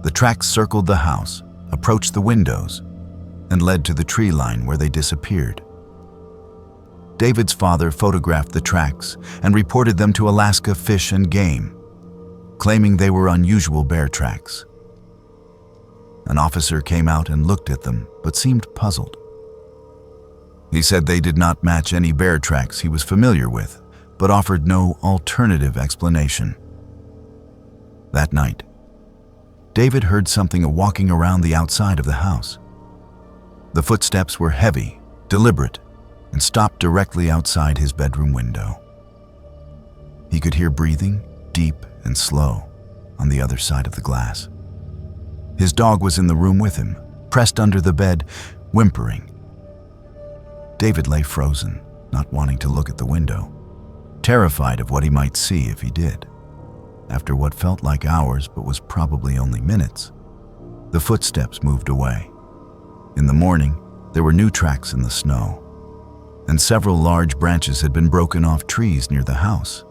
Speaker 1: The tracks circled the house, approached the windows, and led to the tree line where they disappeared. David's father photographed the tracks and reported them to Alaska Fish and Game, claiming they were unusual bear tracks. An officer came out and looked at them, but seemed puzzled. He said they did not match any bear tracks he was familiar with, but offered no alternative explanation. That night, David heard something walking around the outside of the house. The footsteps were heavy, deliberate, and stopped directly outside his bedroom window. He could hear breathing, deep and slow, on the other side of the glass. His dog was in the room with him, pressed under the bed, whimpering. David lay frozen, not wanting to look at the window, terrified of what he might see if he did. After what felt like hours but was probably only minutes, the footsteps moved away. In the morning, there were new tracks in the snow, and several large branches had been broken off trees near the house,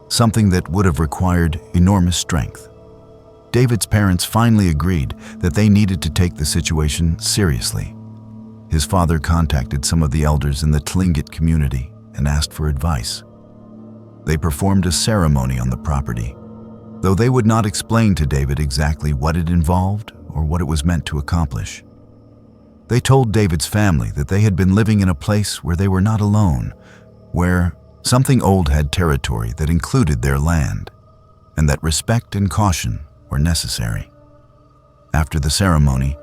Speaker 1: something that would have required enormous strength. David's parents finally agreed that they needed to take the situation seriously. His father contacted some of the elders in the Tlingit community and asked for advice. They performed a ceremony on the property, though they would not explain to David exactly what it involved or what it was meant to accomplish. They told David's family that they had been living in a place where they were not alone, where something old had territory that included their land, and that respect and caution were necessary. After the ceremony,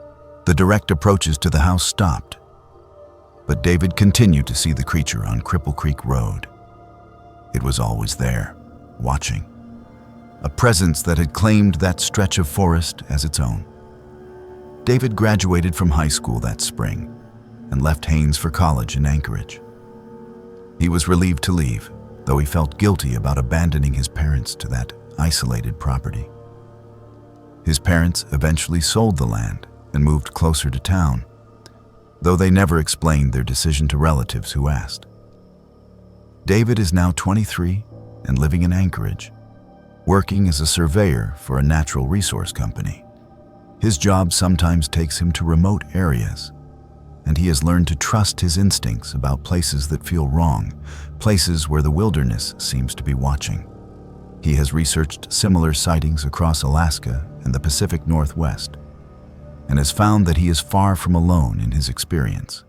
Speaker 1: the direct approaches to the house stopped, but David continued to see the creature on Cripple Creek Road. It was always there, watching, a presence that had claimed that stretch of forest as its own. David graduated from high school that spring and left Haines for college in Anchorage. He was relieved to leave, though he felt guilty about abandoning his parents to that isolated property. His parents eventually sold the land and moved closer to town, though they never explained their decision to relatives who asked. David is now 23 and living in Anchorage, working as a surveyor for a natural resource company. His job sometimes takes him to remote areas, and he has learned to trust his instincts about places that feel wrong, places where the wilderness seems to be watching. He has researched similar sightings across Alaska and the Pacific Northwest, and has found that he is far from alone in his experience.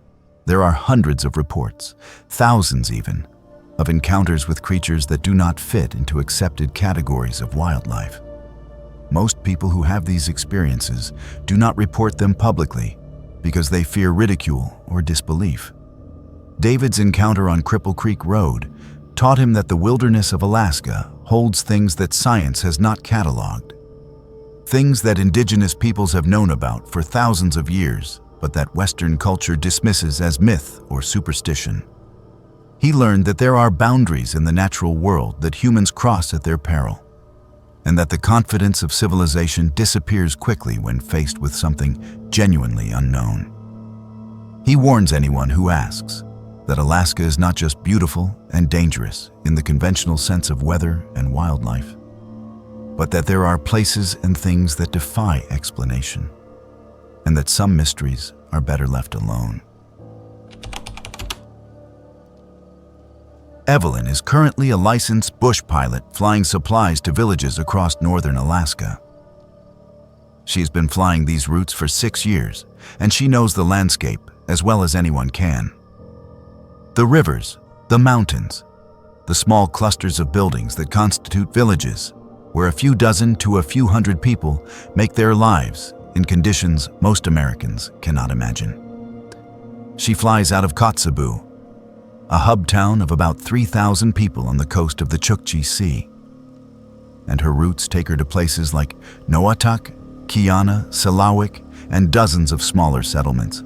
Speaker 1: There are hundreds of reports, thousands even, of encounters with creatures that do not fit into accepted categories of wildlife. Most people who have these experiences do not report them publicly because they fear ridicule or disbelief. David's encounter on Cripple Creek Road taught him that the wilderness of Alaska holds things that science has not cataloged. Things that indigenous peoples have known about for thousands of years, but that Western culture dismisses as myth or superstition. He learned that there are boundaries in the natural world that humans cross at their peril, and that the confidence of civilization disappears quickly when faced with something genuinely unknown. He warns anyone who asks that Alaska is not just beautiful and dangerous in the conventional sense of weather and wildlife, but that there are places and things that defy explanation, and that some mysteries are better left alone. Evelyn is currently a licensed bush pilot flying supplies to villages across northern Alaska. She has been flying these routes for 6 years, and she knows the landscape as well as anyone can. The rivers, the mountains, the small clusters of buildings that constitute villages, where a few dozen to a few hundred people make their lives in conditions most Americans cannot imagine. She flies out of Kotzebue, a hub town of about 3,000 people on the coast of the Chukchi Sea, and her routes take her to places like Noatak, Kiana, Selawik, and dozens of smaller settlements.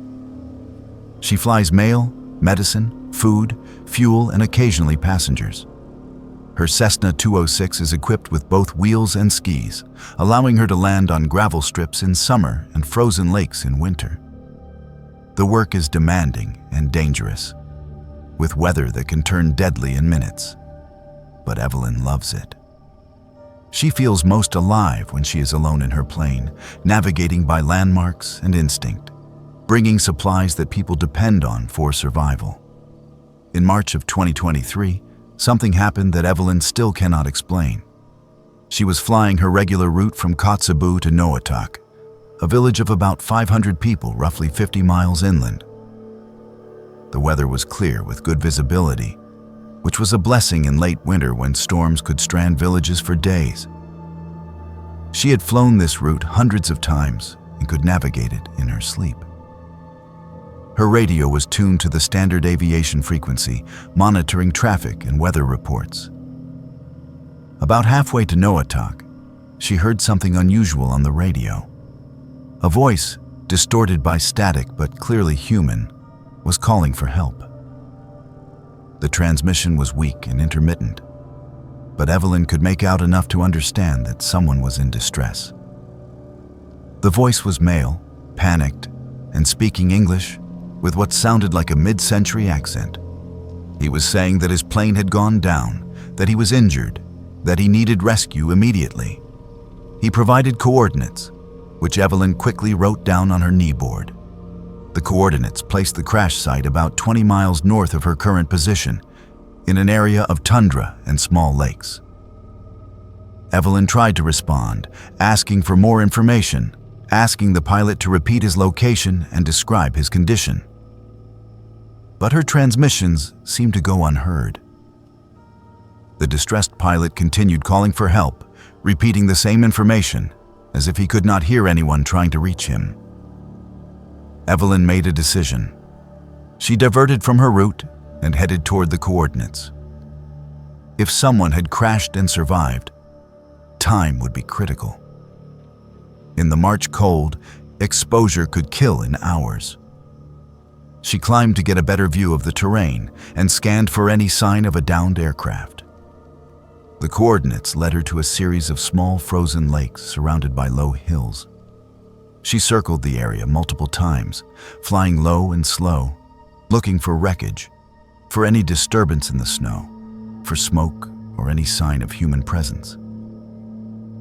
Speaker 1: She flies mail, medicine, food, fuel, and occasionally passengers. Her Cessna 206 is equipped with both wheels and skis, allowing her to land on gravel strips in summer and frozen lakes in winter. The work is demanding and dangerous, with weather that can turn deadly in minutes, but Evelyn loves it. She feels most alive when she is alone in her plane, navigating by landmarks and instinct, bringing supplies that people depend on for survival. In March of 2023, something happened that Evelyn still cannot explain. She was flying her regular route from Kotzebue to Noatak, a village of about 500 people roughly 50 miles inland. The weather was clear with good visibility, which was a blessing in late winter when storms could strand villages for days. She had flown this route hundreds of times and could navigate it in her sleep. Her radio was tuned to the standard aviation frequency, monitoring traffic and weather reports. About halfway to Noatak, she heard something unusual on the radio. A voice, distorted by static but clearly human, was calling for help. The transmission was weak and intermittent, but Evelyn could make out enough to understand that someone was in distress. The voice was male, panicked, and speaking English with what sounded like a mid-century accent. He was saying that his plane had gone down, that he was injured, that he needed rescue immediately. He provided coordinates, which Evelyn quickly wrote down on her kneeboard. The coordinates placed the crash site about 20 miles north of her current position, in an area of tundra and small lakes. Evelyn tried to respond, asking for more information, asking the pilot to repeat his location and describe his condition. But her transmissions seemed to go unheard. The distressed pilot continued calling for help, repeating the same information, as if he could not hear anyone trying to reach him. Evelyn made a decision. She diverted from her route and headed toward the coordinates. If someone had crashed and survived, time would be critical. In the March cold, exposure could kill in hours. She climbed to get a better view of the terrain and scanned for any sign of a downed aircraft. The coordinates led her to a series of small frozen lakes surrounded by low hills. She circled the area multiple times, flying low and slow, looking for wreckage, for any disturbance in the snow, for smoke or any sign of human presence.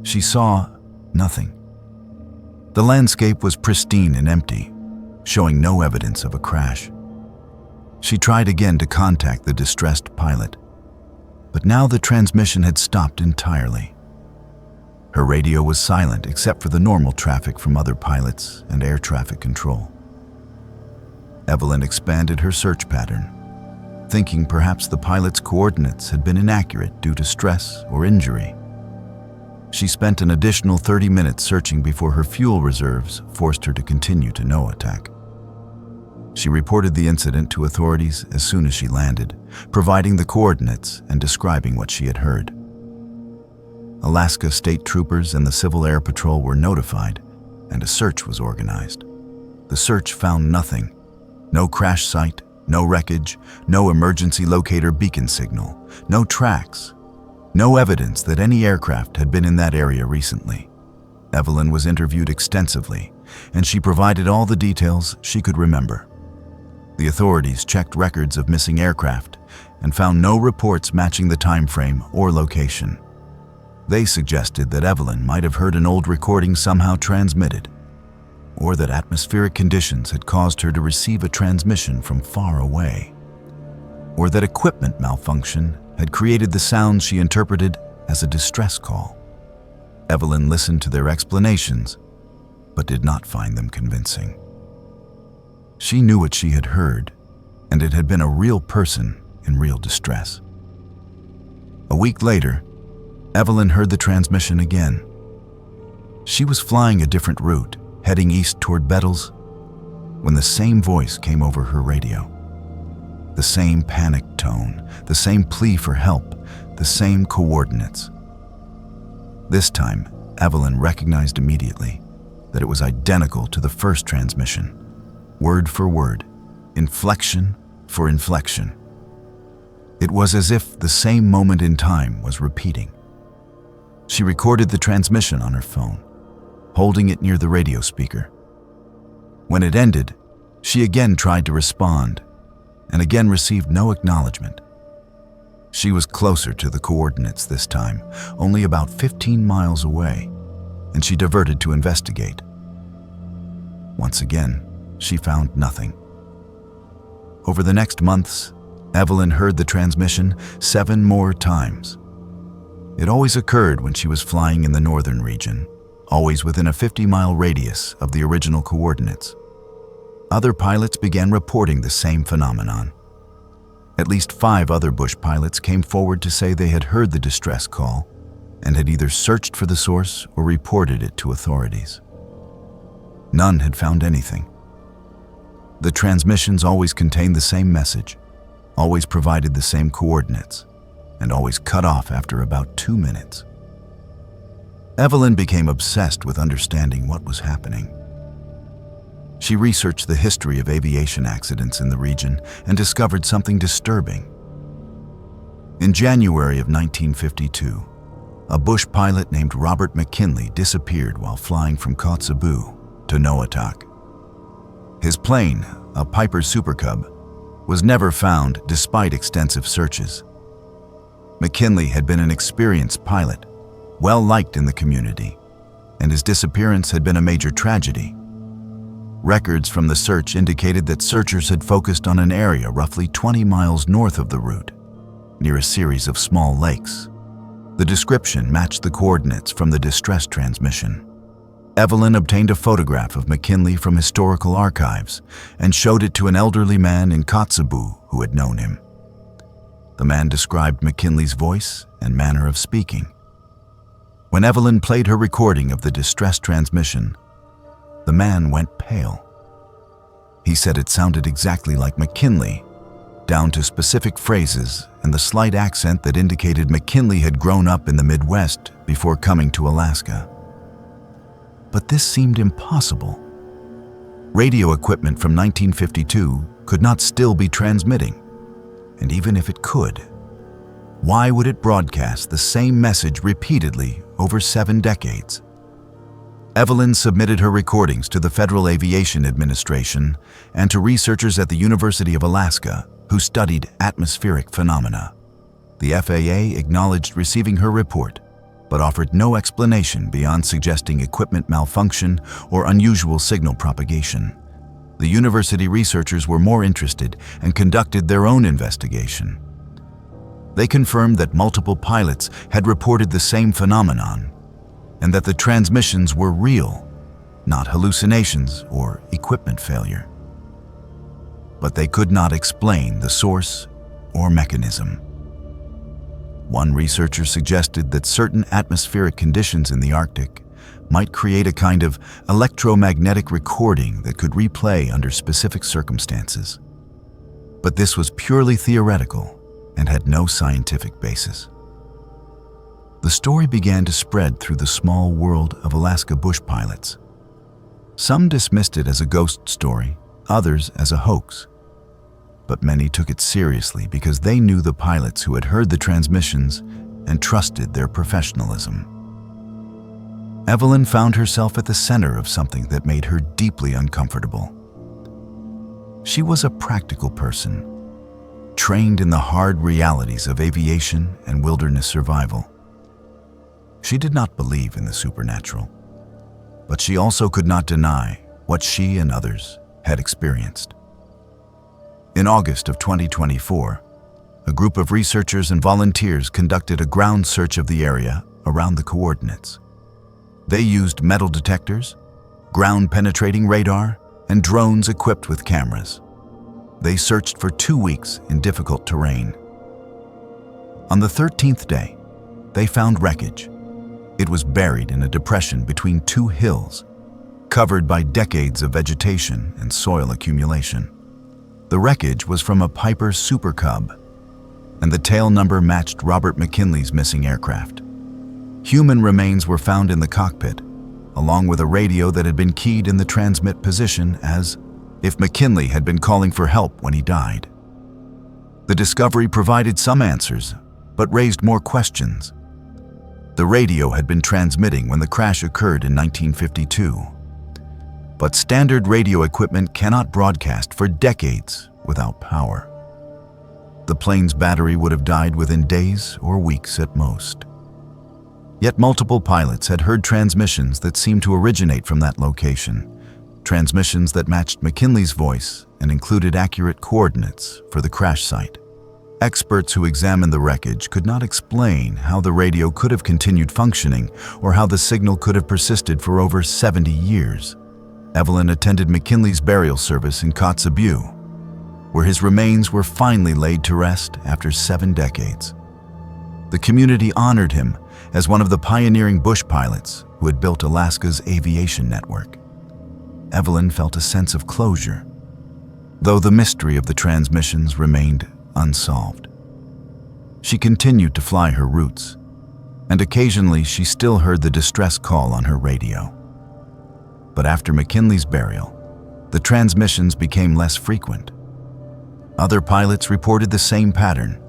Speaker 1: She saw nothing. The landscape was pristine and empty, showing no evidence of a crash. She tried again to contact the distressed pilot, but now the transmission had stopped entirely. Her radio was silent except for the normal traffic from other pilots and air traffic control. Evelyn expanded her search pattern, thinking perhaps the pilot's coordinates had been inaccurate due to stress or injury. She spent an additional 30 minutes searching before her fuel reserves forced her to continue to no attack. She reported the incident to authorities as soon as she landed, providing the coordinates and describing what she had heard. Alaska state troopers and the Civil Air Patrol were notified, and a search was organized. The search found nothing. No crash site, no wreckage, no emergency locator beacon signal, no tracks, no evidence that any aircraft had been in that area recently. Evelyn was interviewed extensively, and she provided all the details she could remember. The authorities checked records of missing aircraft and found no reports matching the time frame or location. They suggested that Evelyn might have heard an old recording somehow transmitted, or that atmospheric conditions had caused her to receive a transmission from far away, or that equipment malfunction had created the sounds she interpreted as a distress call. Evelyn listened to their explanations, but did not find them convincing. She knew what she had heard, and it had been a real person in real distress. A week later, Evelyn heard the transmission again. She was flying a different route, heading east toward Bettles, when the same voice came over her radio. The same panicked tone, the same plea for help, the same coordinates. This time, Evelyn recognized immediately that it was identical to the first transmission, word for word, inflection for inflection. It was as if the same moment in time was repeating. She recorded the transmission on her phone, holding it near the radio speaker. When it ended, she again tried to respond and again received no acknowledgement. She was closer to the coordinates this time, only about 15 miles away, and she diverted to investigate. Once again, she found nothing. Over the next months, Evelyn heard the transmission 7 more times. It always occurred when she was flying in the northern region, always within a 50-mile radius of the original coordinates. Other pilots began reporting the same phenomenon. At least 5 other bush pilots came forward to say they had heard the distress call and had either searched for the source or reported it to authorities. None had found anything. The transmissions always contained the same message, always provided the same coordinates, and always cut off after about 2 minutes. Evelyn became obsessed with understanding what was happening. She researched the history of aviation accidents in the region and discovered something disturbing. In January of 1952, a bush pilot named Robert McKinley disappeared while flying from Kotzebue to Noatak. His plane, a Piper Super Cub, was never found despite extensive searches. McKinley had been an experienced pilot, well liked in the community, and his disappearance had been a major tragedy. Records from the search indicated that searchers had focused on an area roughly 20 miles north of the route, near a series of small lakes. The description matched the coordinates from the distress transmission. Evelyn obtained a photograph of McKinley from historical archives and showed it to an elderly man in Kotzebue who had known him. The man described McKinley's voice and manner of speaking. When Evelyn played her recording of the distress transmission, the man went pale. He said it sounded exactly like McKinley, down to specific phrases and the slight accent that indicated McKinley had grown up in the Midwest before coming to Alaska. But this seemed impossible. Radio equipment from 1952 could not still be transmitting, and even if it could, why would it broadcast the same message repeatedly over 7 decades? Evelyn submitted her recordings to the Federal Aviation Administration and to researchers at the University of Alaska who studied atmospheric phenomena. The FAA acknowledged receiving her report, but offered no explanation beyond suggesting equipment malfunction or unusual signal propagation. the university researchers were more interested and conducted their own investigation. They confirmed that multiple pilots had reported the same phenomenon, and that the transmissions were real, not hallucinations or equipment failure. But they could not explain the source or mechanism. One researcher suggested that certain atmospheric conditions in the Arctic might create a kind of electromagnetic recording that could replay under specific circumstances. But this was purely theoretical and had no scientific basis. The story began to spread through the small world of Alaska bush pilots. Some dismissed it as a ghost story, others as a hoax. But many took it seriously because they knew the pilots who had heard the transmissions and trusted their professionalism. Evelyn found herself at the center of something that made her deeply uncomfortable. She was a practical person, trained in the hard realities of aviation and wilderness survival. She did not believe in the supernatural, but she also could not deny what she and others had experienced. In August of 2024, a group of researchers and volunteers conducted a ground search of the area around the coordinates. They used metal detectors, ground-penetrating radar, and drones equipped with cameras. They searched for 2 weeks in difficult terrain. On the 13th day, they found wreckage. It was buried in a depression between two hills, covered by decades of vegetation and soil accumulation. The wreckage was from a Piper Super Cub, and the tail number matched Robert McKinley's missing aircraft. Human remains were found in the cockpit, along with a radio that had been keyed in the transmit position as if McKinley had been calling for help when he died. The discovery provided some answers, but raised more questions. The radio had been transmitting when the crash occurred in 1952. But standard radio equipment cannot broadcast for decades without power. The plane's battery would have died within days or weeks at most. Yet multiple pilots had heard transmissions that seemed to originate from that location, transmissions that matched McKinley's voice and included accurate coordinates for the crash site. Experts who examined the wreckage could not explain how the radio could have continued functioning or how the signal could have persisted for over 70 years. Evelyn attended McKinley's burial service in Kotzebue, where his remains were finally laid to rest after 7 decades. The community honored him as one of the pioneering bush pilots who had built Alaska's aviation network. Evelyn felt a sense of closure, though the mystery of the transmissions remained unsolved. She continued to fly her routes, and occasionally she still heard the distress call on her radio. But after McKinley's burial, the transmissions became less frequent. Other pilots reported the same pattern.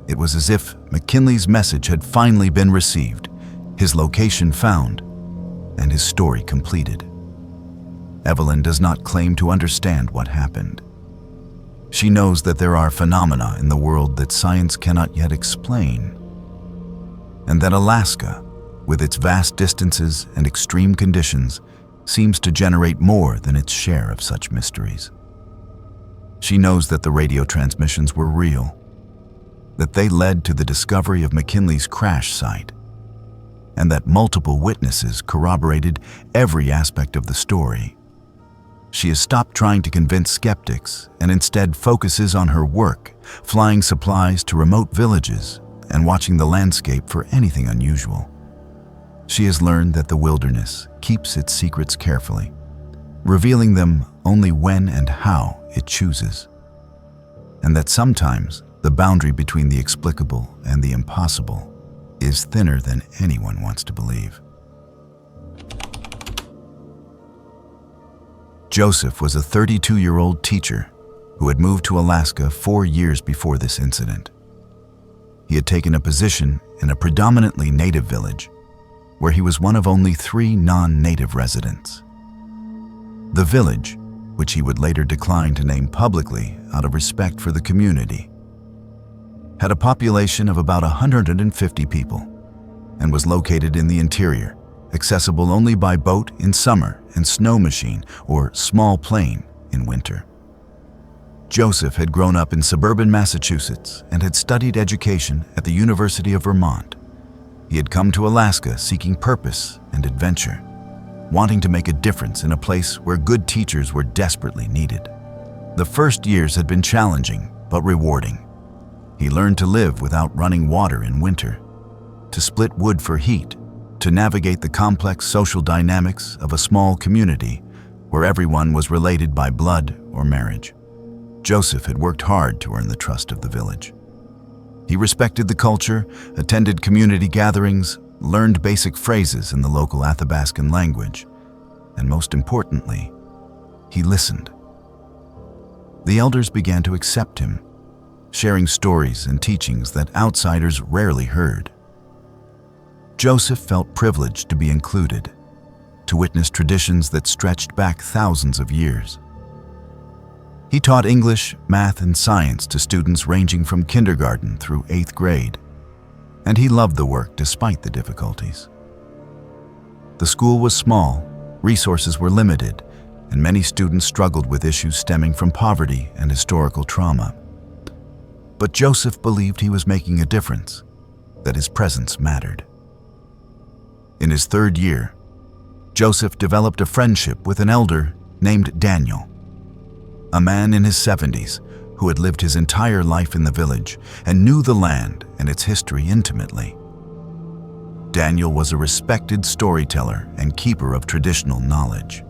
Speaker 1: It was as if McKinley's message had finally been received, his location found, and his story completed. Evelyn does not claim to understand what happened. She knows that there are phenomena in the world that science cannot yet explain, and that Alaska, with its vast distances and extreme conditions, seems to generate more than its share of such mysteries. She knows that the radio transmissions were real, that they led to the discovery of McKinley's crash site, and that multiple witnesses corroborated every aspect of the story. She has stopped trying to convince skeptics and instead focuses on her work, flying supplies to remote villages and watching the landscape for anything unusual. She has learned that the wilderness keeps its secrets carefully, revealing them only when and how it chooses, and that sometimes the boundary between the explicable and the impossible is thinner than anyone wants to believe. Joseph was a 32-year-old teacher who had moved to Alaska 4 years before this incident. He had taken a position in a predominantly native village where he was one of only 3 non-native residents. The village, which he would later decline to name publicly out of respect for the community, had a population of about 150 people and was located in the interior, accessible only by boat in summer and snow machine or small plane in winter. Joseph had grown up in suburban Massachusetts and had studied education at the University of Vermont. He had come to Alaska seeking purpose and adventure, wanting to make a difference in a place where good teachers were desperately needed. The first years had been challenging but rewarding. He learned to live without running water in winter, to split wood for heat, to navigate the complex social dynamics of a small community where everyone was related by blood or marriage. Joseph had worked hard to earn the trust of the village. He respected the culture, attended community gatherings, learned basic phrases in the local Athabaskan language, and most importantly, he listened. The elders began to accept him, sharing stories and teachings that outsiders rarely heard. Joseph felt privileged to be included, to witness traditions that stretched back thousands of years. He taught English, math, and science to students ranging from kindergarten through 8th grade, and he loved the work despite the difficulties. The school was small, resources were limited, and many students struggled with issues stemming from poverty and historical trauma. But Joseph believed he was making a difference, that his presence mattered. In his 3rd year, Joseph developed a friendship with an elder named Daniel, a man in his 70s who had lived his entire life in the village and knew the land and its history intimately. Daniel was a respected storyteller and keeper of traditional knowledge.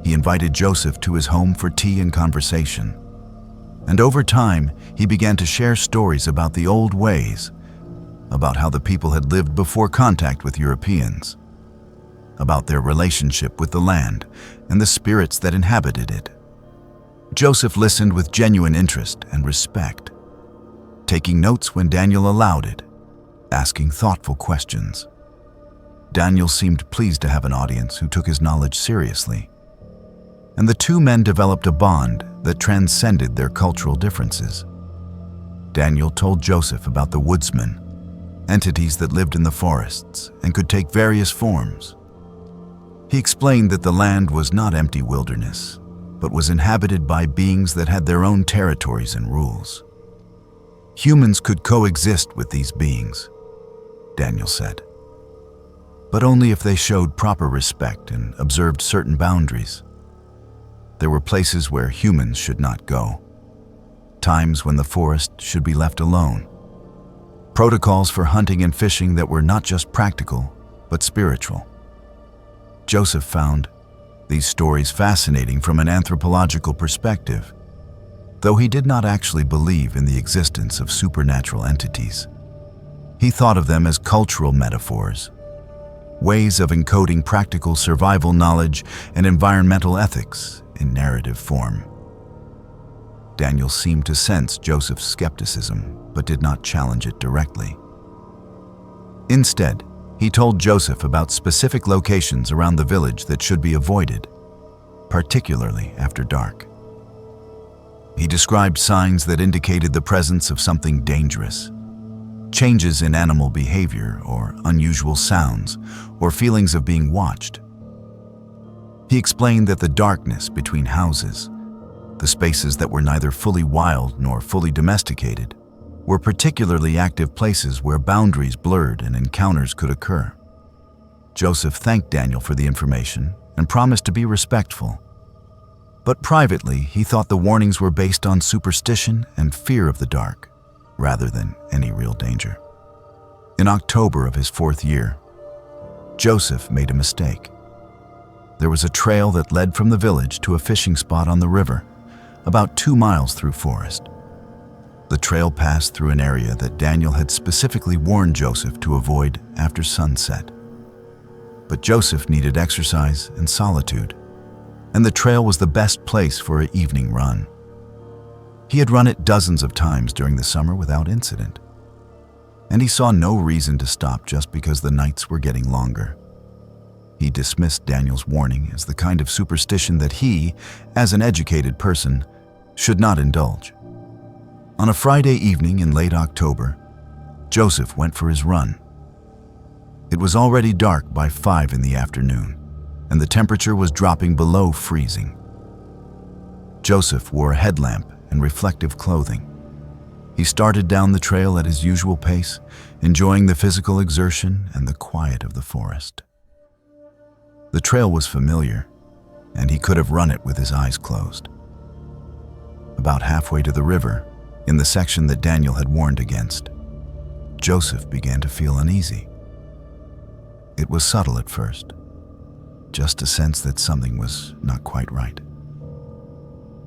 Speaker 1: He invited Joseph to his home for tea and conversation, and over time he began to share stories about the old ways, about how the people had lived before contact with Europeans, about their relationship with the land and the spirits that inhabited it. Joseph listened with genuine interest and respect, taking notes when Daniel allowed it, asking thoughtful questions. Daniel seemed pleased to have an audience who took his knowledge seriously, and the two men developed a bond that transcended their cultural differences. Daniel told Joseph about the woodsmen, entities that lived in the forests and could take various forms. He explained that the land was not empty wilderness, but was inhabited by beings that had their own territories and rules. Humans could coexist with these beings, Daniel said, but only if they showed proper respect and observed certain boundaries. There were places where humans should not go, times when the forest should be left alone, protocols for hunting and fishing that were not just practical, but spiritual. Joseph found these stories fascinating from an anthropological perspective, though he did not actually believe in the existence of supernatural entities. He thought of them as cultural metaphors, ways of encoding practical survival knowledge and environmental ethics in narrative form. Daniel seemed to sense Joseph's skepticism, but did not challenge it directly. Instead, he told Joseph about specific locations around the village that should be avoided, particularly after dark. He described signs that indicated the presence of something dangerous, changes in animal behavior or unusual sounds, or feelings of being watched. He explained that the darkness between houses, the spaces that were neither fully wild nor fully domesticated, were particularly active places where boundaries blurred and encounters could occur. Joseph thanked Daniel for the information and promised to be respectful. But privately, he thought the warnings were based on superstition and fear of the dark, rather than any real danger. In October of his 4th year, Joseph made a mistake. There was a trail that led from the village to a fishing spot on the river, about 2 miles through forest. The trail passed through an area that Daniel had specifically warned Joseph to avoid after sunset. But Joseph needed exercise and solitude, and the trail was the best place for an evening run. He had run it dozens of times during the summer without incident, and he saw no reason to stop just because the nights were getting longer. He dismissed Daniel's warning as the kind of superstition that he, as an educated person, should not indulge. On a Friday evening in late October, Joseph went for his run. It was already dark by 5 in the afternoon, and the temperature was dropping below freezing. Joseph wore a headlamp and reflective clothing. He started down the trail at his usual pace, enjoying the physical exertion and the quiet of the forest. The trail was familiar, and he could have run it with his eyes closed. About halfway to the river, in the section that Daniel had warned against, Joseph began to feel uneasy. It was subtle at first, just a sense that something was not quite right.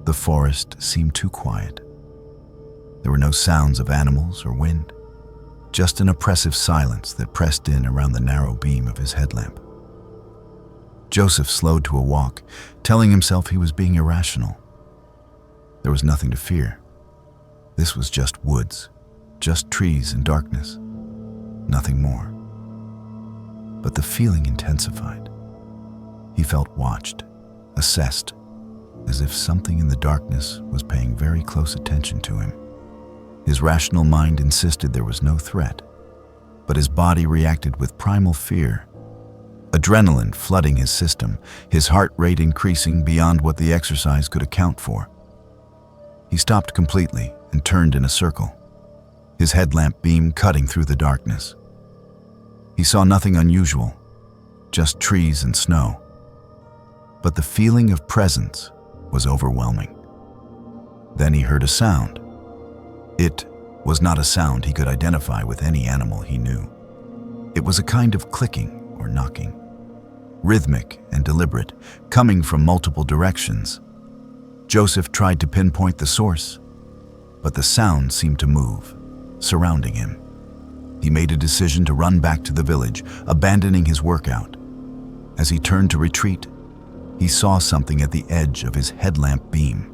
Speaker 1: The forest seemed too quiet. There were no sounds of animals or wind, just an oppressive silence that pressed in around the narrow beam of his headlamp. Joseph slowed to a walk, telling himself he was being irrational. There was nothing to fear. This was just woods, just trees and darkness, nothing more. But the feeling intensified. He felt watched, assessed, as if something in the darkness was paying very close attention to him. His rational mind insisted there was no threat, but his body reacted with primal fear. Adrenaline flooding his system, his heart rate increasing beyond what the exercise could account for. He stopped completely and turned in a circle, his headlamp beam cutting through the darkness. He saw nothing unusual, just trees and snow. But the feeling of presence was overwhelming. Then he heard a sound. It was not a sound he could identify with any animal he knew. It was a kind of clicking or knocking, rhythmic and deliberate, coming from multiple directions. Joseph tried to pinpoint the source, but the sound seemed to move, surrounding him. He made a decision to run back to the village, abandoning his workout. As he turned to retreat, he saw something at the edge of his headlamp beam.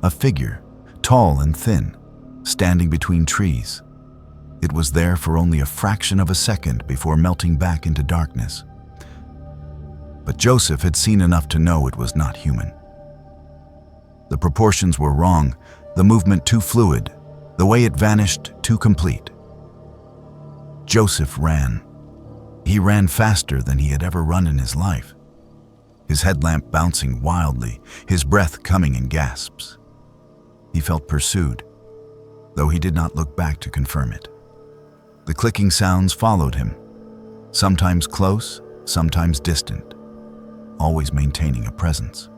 Speaker 1: A figure, tall and thin, standing between trees. It was there for only a fraction of a second before melting back into darkness. But Joseph had seen enough to know it was not human. The proportions were wrong, the movement too fluid, the way it vanished too complete. Joseph ran. He ran faster than he had ever run in his life, his headlamp bouncing wildly, his breath coming in gasps. He felt pursued, though he did not look back to confirm it. The clicking sounds followed him, sometimes close, sometimes distant, always maintaining a presence.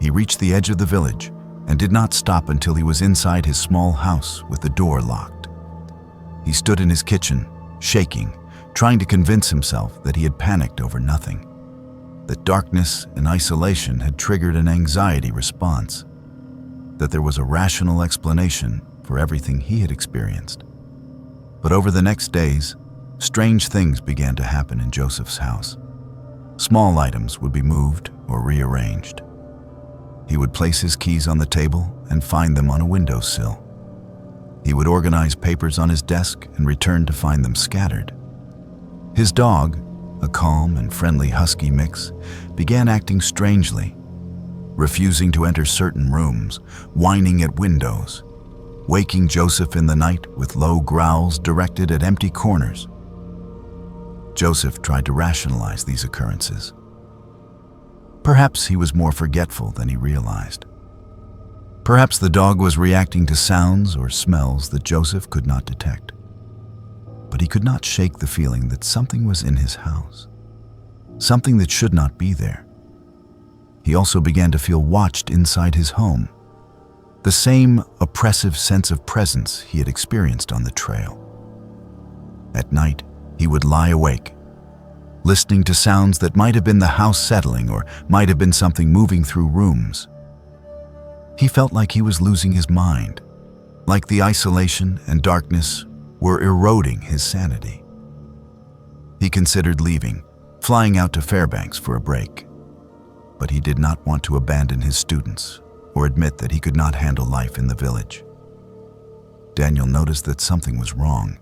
Speaker 1: He reached the edge of the village and did not stop until he was inside his small house with the door locked. He stood in his kitchen, shaking, trying to convince himself that he had panicked over nothing, that darkness and isolation had triggered an anxiety response, that there was a rational explanation for everything he had experienced. But over the next days, strange things began to happen in Joseph's house. Small items would be moved or rearranged. He would place his keys on the table and find them on a windowsill. He would organize papers on his desk and return to find them scattered. His dog, a calm and friendly husky mix, began acting strangely, refusing to enter certain rooms, whining at windows, waking Joseph in the night with low growls directed at empty corners. Joseph tried to rationalize these occurrences. Perhaps he was more forgetful than he realized. Perhaps the dog was reacting to sounds or smells that Joseph could not detect. But he could not shake the feeling that something was in his house, something that should not be there. He also began to feel watched inside his home, the same oppressive sense of presence he had experienced on the trail. At night, he would lie awake, listening to sounds that might have been the house settling or might have been something moving through rooms. He felt like he was losing his mind, like the isolation and darkness were eroding his sanity. He considered leaving, flying out to Fairbanks for a break. But he did not want to abandon his students or admit that he could not handle life in the village. Daniel noticed that something was wrong.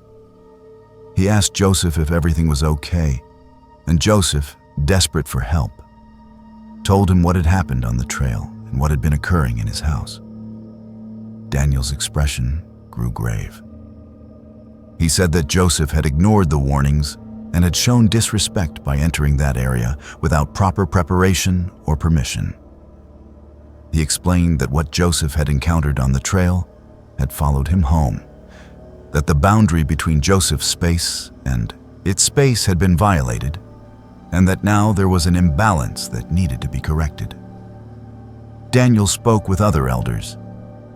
Speaker 1: He asked Joseph if everything was okay, and Joseph, desperate for help, told him what had happened on the trail and what had been occurring in his house. Daniel's expression grew grave. He said that Joseph had ignored the warnings and had shown disrespect by entering that area without proper preparation or permission. He explained that what Joseph had encountered on the trail had followed him home, that the boundary between Joseph's space and its space had been violated, and that now there was an imbalance that needed to be corrected. Daniel spoke with other elders,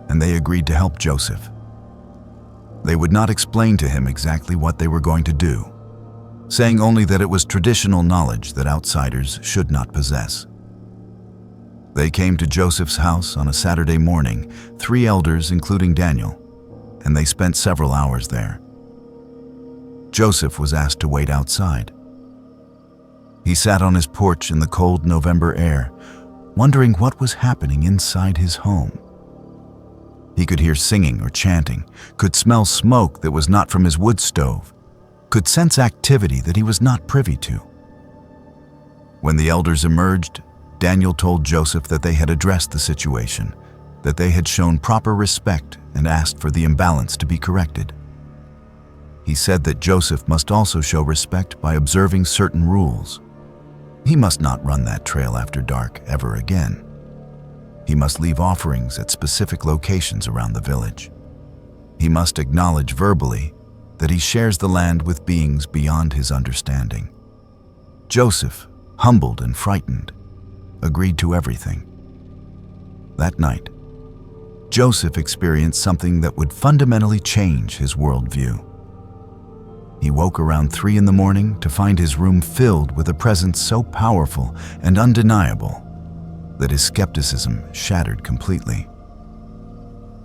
Speaker 1: and they agreed to help Joseph. They would not explain to him exactly what they were going to do, saying only that it was traditional knowledge that outsiders should not possess. They came to Joseph's house on a Saturday morning, 3 elders including Daniel, and they spent several hours there. Joseph was asked to wait outside. He sat on his porch in the cold November air, wondering what was happening inside his home. He could hear singing or chanting, could smell smoke that was not from his wood stove, could sense activity that he was not privy to. When the elders emerged, Daniel told Joseph that they had addressed the situation, that they had shown proper respect and asked for the imbalance to be corrected. He said that Joseph must also show respect by observing certain rules. He must not run that trail after dark ever again. He must leave offerings at specific locations around the village. He must acknowledge verbally that he shares the land with beings beyond his understanding. Joseph, humbled and frightened, agreed to everything. That night, Joseph experienced something that would fundamentally change his worldview. He woke around 3 in the morning to find his room filled with a presence so powerful and undeniable that his skepticism shattered completely.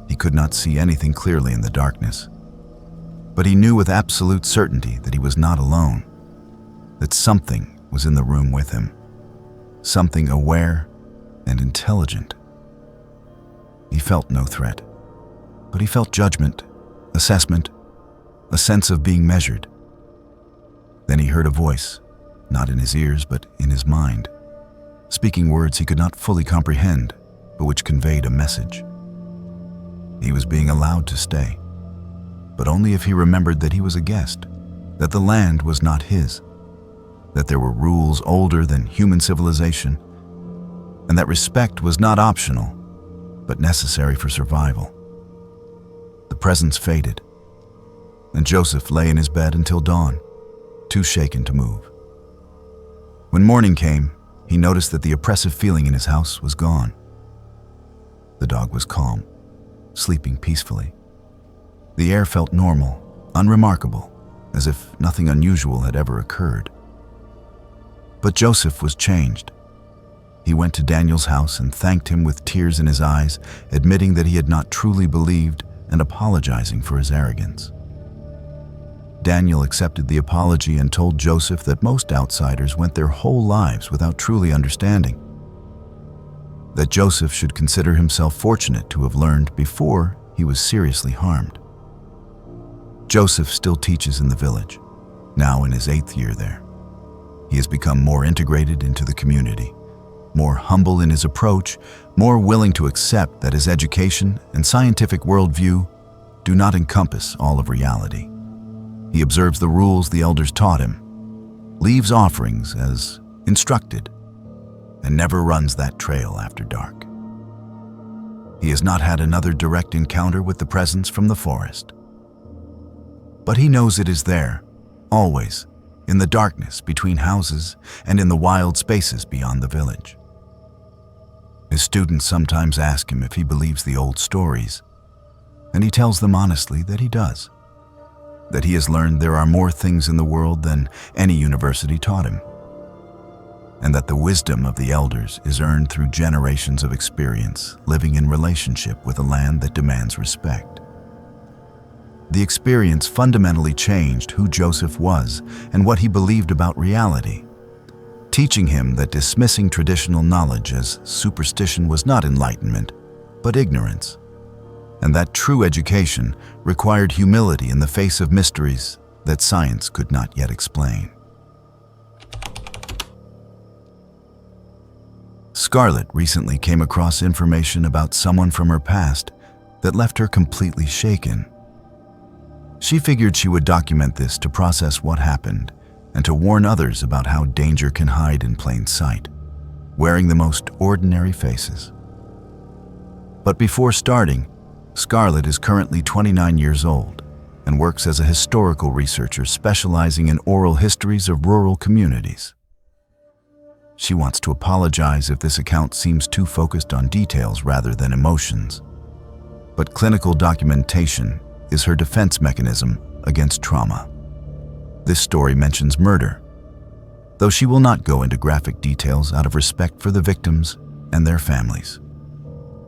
Speaker 1: He could not see anything clearly in the darkness, but he knew with absolute certainty that he was not alone, that something was in the room with him, something aware and intelligent. He felt no threat, but he felt judgment, assessment, a sense of being measured. Then he heard a voice, not in his ears but in his mind, speaking words he could not fully comprehend, but which conveyed a message. He was being allowed to stay, but only if he remembered that he was a guest, that the land was not his, that there were rules older than human civilization, and that respect was not optional, but necessary for survival. The presence faded, and Joseph lay in his bed until dawn, too shaken to move. When morning came, he noticed that the oppressive feeling in his house was gone. The dog was calm, sleeping peacefully. The air felt normal, unremarkable, as if nothing unusual had ever occurred. But Joseph was changed. He went to Daniel's house and thanked him with tears in his eyes, admitting that he had not truly believed and apologizing for his arrogance. Daniel accepted the apology and told Joseph that most outsiders went their whole lives without truly understanding, that Joseph should consider himself fortunate to have learned before he was seriously harmed. Joseph still teaches in the village, now in his 8th year there. He has become more integrated into the community, more humble in his approach, more willing to accept that his education and scientific worldview do not encompass all of reality. He observes the rules the elders taught him, leaves offerings as instructed, and never runs that trail after dark. He has not had another direct encounter with the presence from the forest, but he knows it is there, always, in the darkness between houses and in the wild spaces beyond the village. His students sometimes ask him if he believes the old stories, and he tells them honestly that he does, that he has learned there are more things in the world than any university taught him, and that the wisdom of the elders is earned through generations of experience living in relationship with a land that demands respect. The experience fundamentally changed who Joseph was and what he believed about reality, teaching him that dismissing traditional knowledge as superstition was not enlightenment, but ignorance, and that true education required humility in the face of mysteries that science could not yet explain. Scarlett recently came across information about someone from her past that left her completely shaken. She figured she would document this to process what happened and to warn others about how danger can hide in plain sight, wearing the most ordinary faces. But before starting, Scarlett is currently 29 years old and works as a historical researcher specializing in oral histories of rural communities. She wants to apologize if this account seems too focused on details rather than emotions. But clinical documentation is her defense mechanism against trauma. This story mentions murder, though she will not go into graphic details out of respect for the victims and their families.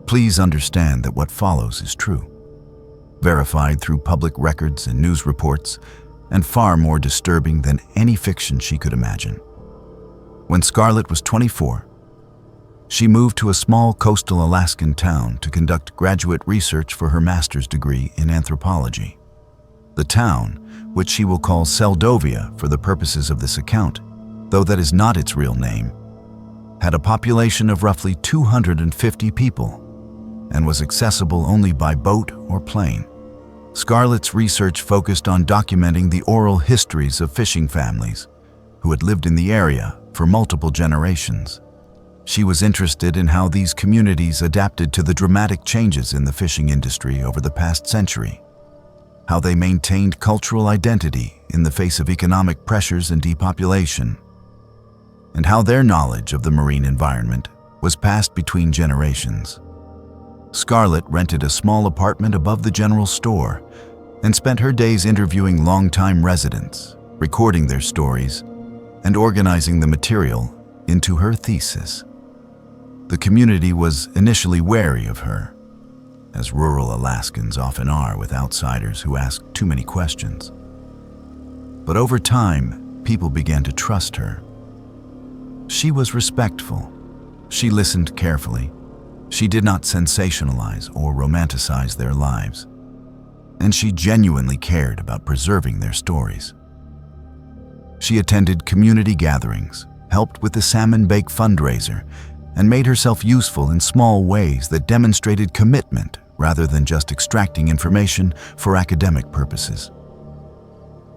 Speaker 1: Please understand that what follows is true, verified through public records and news reports, and far more disturbing than any fiction she could imagine. When Scarlett was 24, she moved to a small coastal Alaskan town to conduct graduate research for her master's degree in anthropology. The town, which she will call Seldovia for the purposes of this account, though that is not its real name, had a population of roughly 250 people and was accessible only by boat or plane. Scarlett's research focused on documenting the oral histories of fishing families who had lived in the area for multiple generations. She was interested in how these communities adapted to the dramatic changes in the fishing industry over the past century, how they maintained cultural identity in the face of economic pressures and depopulation, and how their knowledge of the marine environment was passed between generations. Scarlett rented a small apartment above the general store and spent her days interviewing longtime residents, recording their stories, and organizing the material into her thesis. The community was initially wary of her, as rural Alaskans often are with outsiders who ask too many questions. But over time, people began to trust her. She was respectful. She listened carefully. She did not sensationalize or romanticize their lives, and she genuinely cared about preserving their stories. She attended community gatherings, helped with the salmon bake fundraiser, and made herself useful in small ways that demonstrated commitment rather than just extracting information for academic purposes.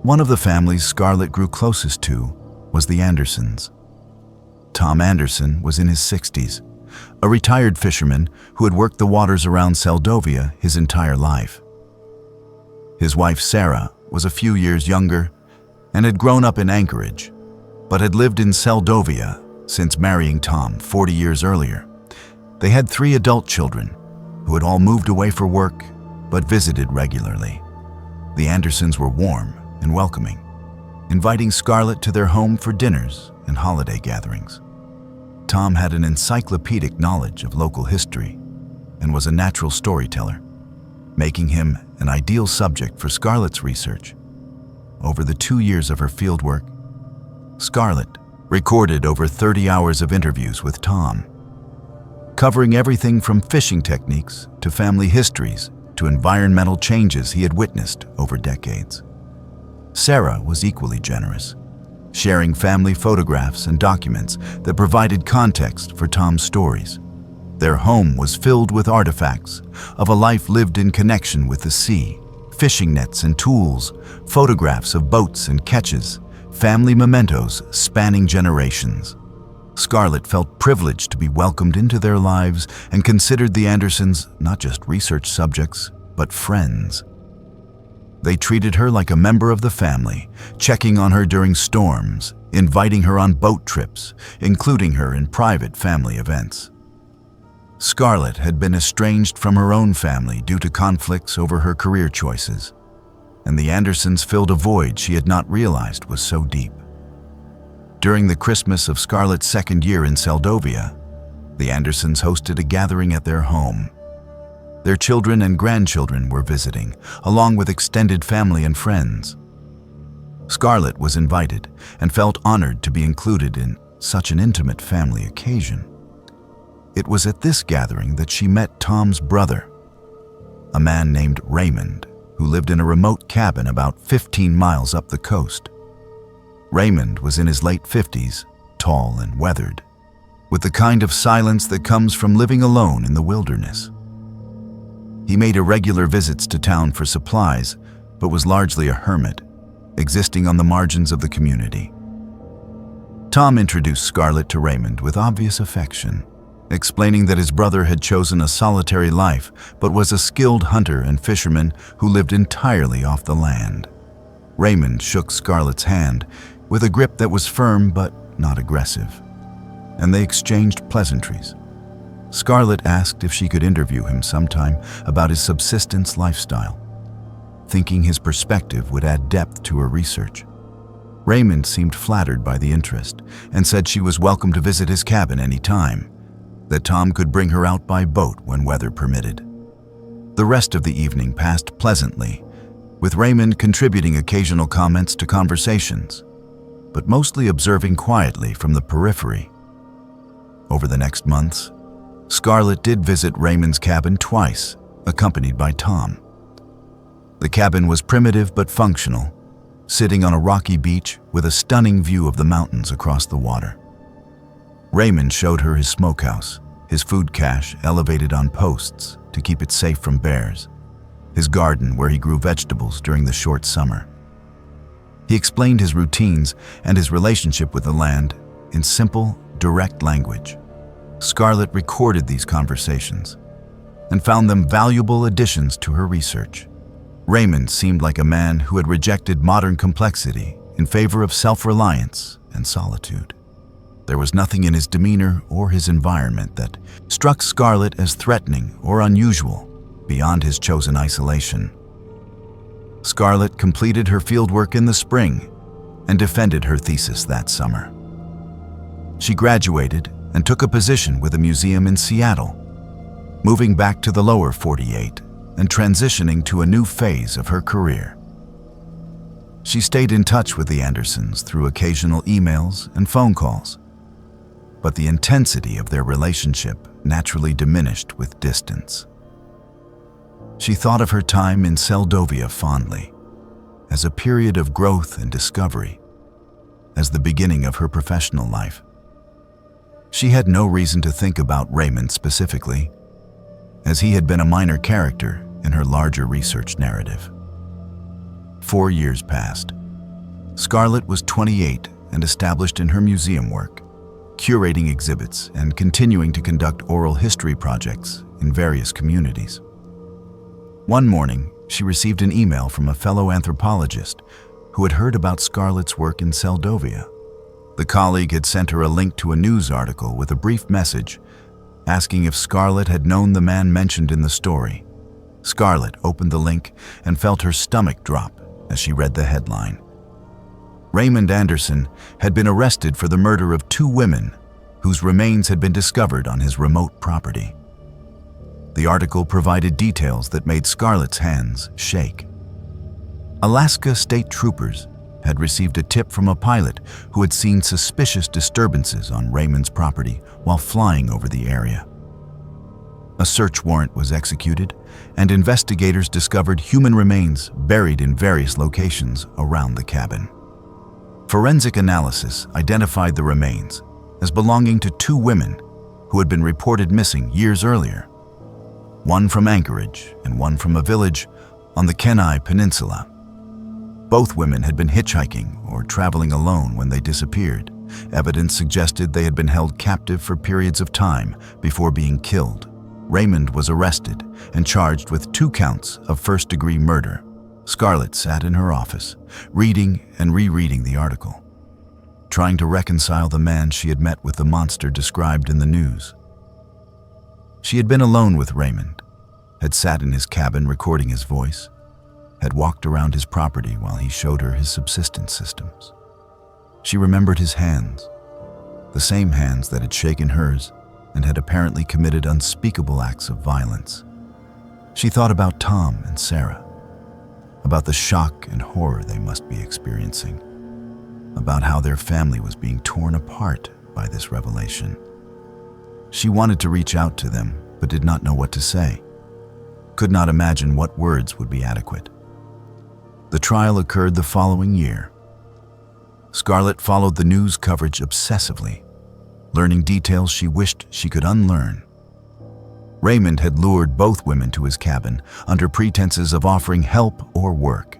Speaker 1: One of the families Scarlett grew closest to was the Andersons. Tom Anderson was in his 60s, a retired fisherman who had worked the waters around Seldovia his entire life. His wife Sarah was a few years younger and had grown up in Anchorage, but had lived in Seldovia since marrying Tom 40 years earlier. They had 3 adult children who had all moved away for work but visited regularly. The Andersons were warm and welcoming, inviting Scarlett to their home for dinners and holiday gatherings. Tom had an encyclopedic knowledge of local history and was a natural storyteller, making him an ideal subject for Scarlett's research. Over the 2 years of her fieldwork, Scarlett recorded over 30 hours of interviews with Tom, covering everything from fishing techniques to family histories to environmental changes he had witnessed over decades. Sarah was equally generous, sharing family photographs and documents that provided context for Tom's stories. Their home was filled with artifacts of a life lived in connection with the sea, fishing nets and tools, photographs of boats and catches, family mementos spanning generations. Scarlett felt privileged to be welcomed into their lives and considered the Andersons not just research subjects, but friends. They treated her like a member of the family, checking on her during storms, inviting her on boat trips, including her in private family events. Scarlett had been estranged from her own family due to conflicts over her career choices, and the Andersons filled a void she had not realized was so deep. During the Christmas of Scarlett's second year in Seldovia, the Andersons hosted a gathering at their home. Their children and grandchildren were visiting, along with extended family and friends. Scarlett was invited and felt honored to be included in such an intimate family occasion. It was at this gathering that she met Tom's brother, a man named Raymond, who lived in a remote cabin about 15 miles up the coast. Raymond was in his late 50s, tall and weathered, with the kind of silence that comes from living alone in the wilderness. He made irregular visits to town for supplies, but was largely a hermit, existing on the margins of the community. Tom introduced Scarlett to Raymond with obvious affection, explaining that his brother had chosen a solitary life but was a skilled hunter and fisherman who lived entirely off the land. Raymond shook Scarlett's hand with a grip that was firm but not aggressive, and they exchanged pleasantries. Scarlett asked if she could interview him sometime about his subsistence lifestyle, thinking his perspective would add depth to her research. Raymond seemed flattered by the interest and said she was welcome to visit his cabin any time, that Tom could bring her out by boat when weather permitted. The rest of the evening passed pleasantly, with Raymond contributing occasional comments to conversations, but mostly observing quietly from the periphery. Over the next months, Scarlett did visit Raymond's cabin twice, accompanied by Tom. The cabin was primitive but functional, sitting on a rocky beach with a stunning view of the mountains across the water. Raymond showed her his smokehouse, his food cache elevated on posts to keep it safe from bears, his garden where he grew vegetables during the short summer. He explained his routines and his relationship with the land in simple, direct language. Scarlett recorded these conversations and found them valuable additions to her research. Raymond seemed like a man who had rejected modern complexity in favor of self-reliance and solitude. There was nothing in his demeanor or his environment that struck Scarlett as threatening or unusual beyond his chosen isolation. Scarlett completed her fieldwork in the spring and defended her thesis that summer. She graduated and took a position with a museum in Seattle, moving back to the lower 48 and transitioning to a new phase of her career. She stayed in touch with the Andersons through occasional emails and phone calls, but the intensity of their relationship naturally diminished with distance. She thought of her time in Seldovia fondly, as a period of growth and discovery, as the beginning of her professional life. She had no reason to think about Raymond specifically, as he had been a minor character in her larger research narrative. 4 years passed. Scarlett was 28 and established in her museum work, curating exhibits and continuing to conduct oral history projects in various communities. One morning, she received an email from a fellow anthropologist who had heard about Scarlett's work in Seldovia. The colleague had sent her a link to a news article with a brief message asking if Scarlett had known the man mentioned in the story. Scarlett opened the link and felt her stomach drop as she read the headline. Raymond Anderson had been arrested for the murder of 2 women whose remains had been discovered on his remote property. The article provided details that made Scarlett's hands shake. Alaska state troopers had received a tip from a pilot who had seen suspicious disturbances on Raymond's property while flying over the area. A search warrant was executed, and investigators discovered human remains buried in various locations around the cabin. Forensic analysis identified the remains as belonging to 2 women who had been reported missing years earlier, one from Anchorage and one from a village on the Kenai Peninsula. Both women had been hitchhiking or traveling alone when they disappeared. Evidence suggested they had been held captive for periods of time before being killed. Raymond was arrested and charged with 2 counts of first-degree murder. Scarlett sat in her office, reading and rereading the article, trying to reconcile the man she had met with the monster described in the news. She had been alone with Raymond, had sat in his cabin recording his voice, had walked around his property while he showed her his subsistence systems. She remembered his hands, the same hands that had shaken hers and had apparently committed unspeakable acts of violence. She thought about Tom and Sarah, about the shock and horror they must be experiencing, about how their family was being torn apart by this revelation. She wanted to reach out to them, but did not know what to say, could not imagine what words would be adequate. The trial occurred the following year. Scarlett followed the news coverage obsessively, learning details she wished she could unlearn. Raymond had lured both women to his cabin under pretenses of offering help or work.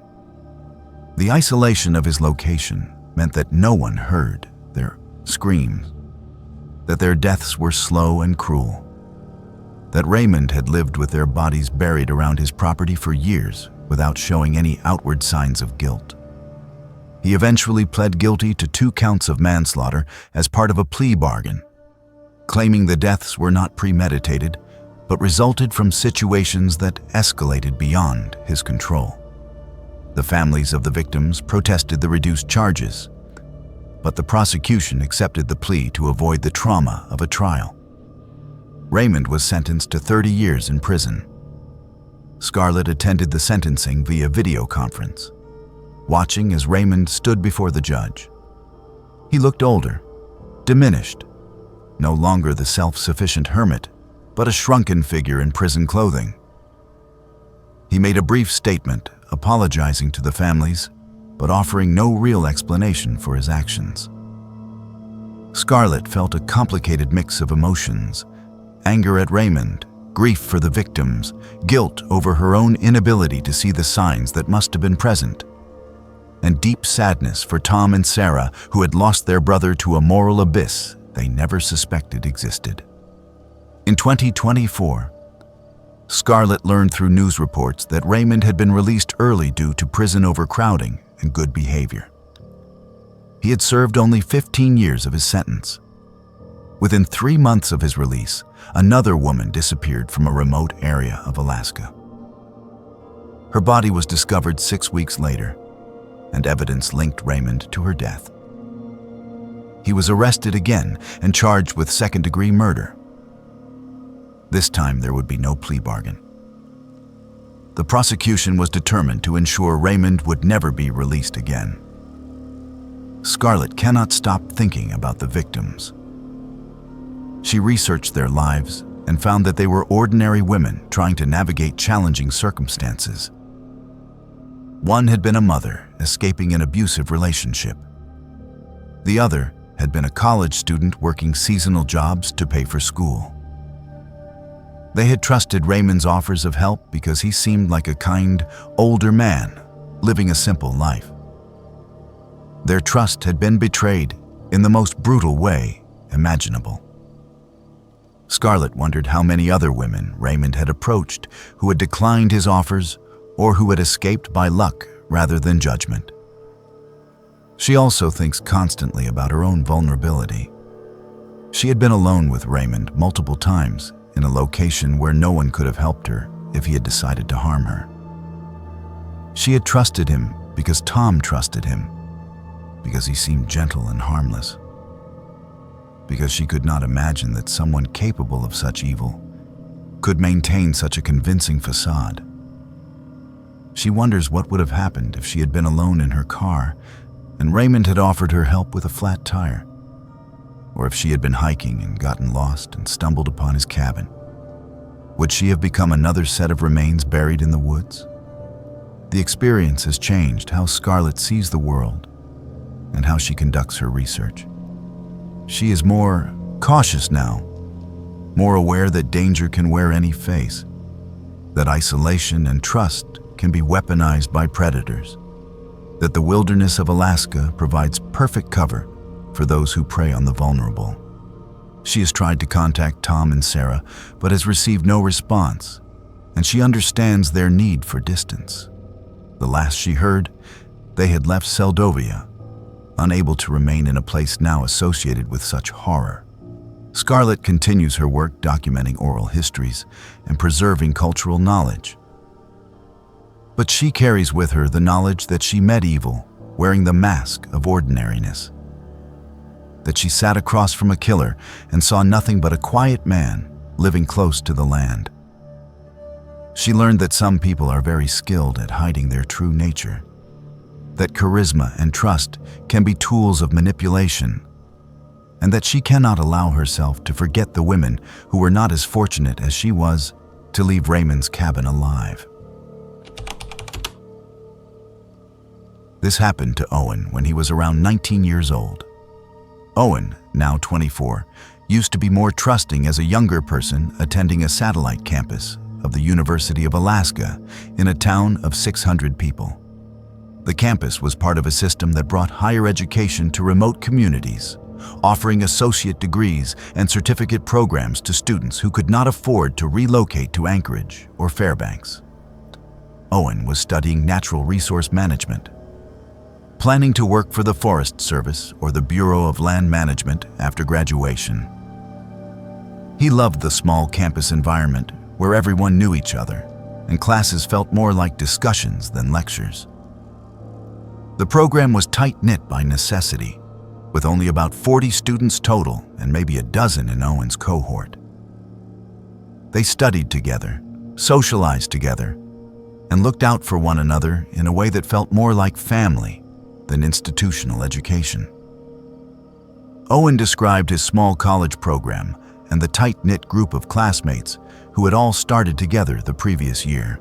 Speaker 1: The isolation of his location meant that no one heard their screams, that their deaths were slow and cruel, that Raymond had lived with their bodies buried around his property for years without showing any outward signs of guilt. He eventually pled guilty to 2 counts of manslaughter as part of a plea bargain, claiming the deaths were not premeditated, but resulted from situations that escalated beyond his control. The families of the victims protested the reduced charges, but the prosecution accepted the plea to avoid the trauma of a trial. Raymond was sentenced to 30 years in prison. Scarlett attended the sentencing via video conference, watching as Raymond stood before the judge. He looked older, diminished, no longer the self-sufficient hermit, but a shrunken figure in prison clothing. He made a brief statement, apologizing to the families, but offering no real explanation for his actions. Scarlett felt a complicated mix of emotions: anger at Raymond, grief for the victims, guilt over her own inability to see the signs that must have been present, and deep sadness for Tom and Sarah, who had lost their brother to a moral abyss they never suspected existed. In 2024, Scarlett learned through news reports that Raymond had been released early due to prison overcrowding and good behavior. He had served only 15 years of his sentence. Within 3 months of his release, another woman disappeared from a remote area of Alaska. Her body was discovered 6 weeks later, and evidence linked Raymond to her death. He was arrested again and charged with second-degree murder. This time there would be no plea bargain. The prosecution was determined to ensure Raymond would never be released again. Scarlett cannot stop thinking about the victims. She researched their lives and found that they were ordinary women trying to navigate challenging circumstances. One had been a mother escaping an abusive relationship. The other had been a college student working seasonal jobs to pay for school. They had trusted Raymond's offers of help because he seemed like a kind, older man living a simple life. Their trust had been betrayed in the most brutal way imaginable. Scarlett wondered how many other women Raymond had approached who had declined his offers or who had escaped by luck rather than judgment. She also thinks constantly about her own vulnerability. She had been alone with Raymond multiple times in a location where no one could have helped her if he had decided to harm her. She had trusted him because Tom trusted him, because he seemed gentle and harmless, because she could not imagine that someone capable of such evil could maintain such a convincing facade. She wonders what would have happened if she had been alone in her car and Raymond had offered her help with a flat tire, or if she had been hiking and gotten lost and stumbled upon his cabin. Would she have become another set of remains buried in the woods? The experience has changed how Scarlett sees the world and how she conducts her research. She is more cautious now, more aware that danger can wear any face, that isolation and trust can be weaponized by predators, that the wilderness of Alaska provides perfect cover for those who prey on the vulnerable. She has tried to contact Tom and Sarah, but has received no response, and she understands their need for distance. The last she heard, they had left Seldovia, unable to remain in a place now associated with such horror. Scarlett continues her work documenting oral histories and preserving cultural knowledge. But she carries with her the knowledge that she met evil wearing the mask of ordinariness, that she sat across from a killer and saw nothing but a quiet man living close to the land. She learned that some people are very skilled at hiding their true nature, that charisma and trust can be tools of manipulation, and that she cannot allow herself to forget the women who were not as fortunate as she was to leave Raymond's cabin alive. This happened to Owen when he was around 19 years old. Owen, now 24, used to be more trusting as a younger person attending a satellite campus of the University of Alaska in a town of 600 people. The campus was part of a system that brought higher education to remote communities, offering associate degrees and certificate programs to students who could not afford to relocate to Anchorage or Fairbanks. Owen was studying natural resource management, planning to work for the Forest Service or the Bureau of Land Management after graduation. He loved the small campus environment where everyone knew each other, and classes felt more like discussions than lectures. The program was tight-knit by necessity, with only about 40 students total and maybe a dozen in Owen's cohort. They studied together, socialized together, and looked out for one another in a way that felt more like family than institutional education. Owen described his small college program and the tight-knit group of classmates who had all started together the previous year.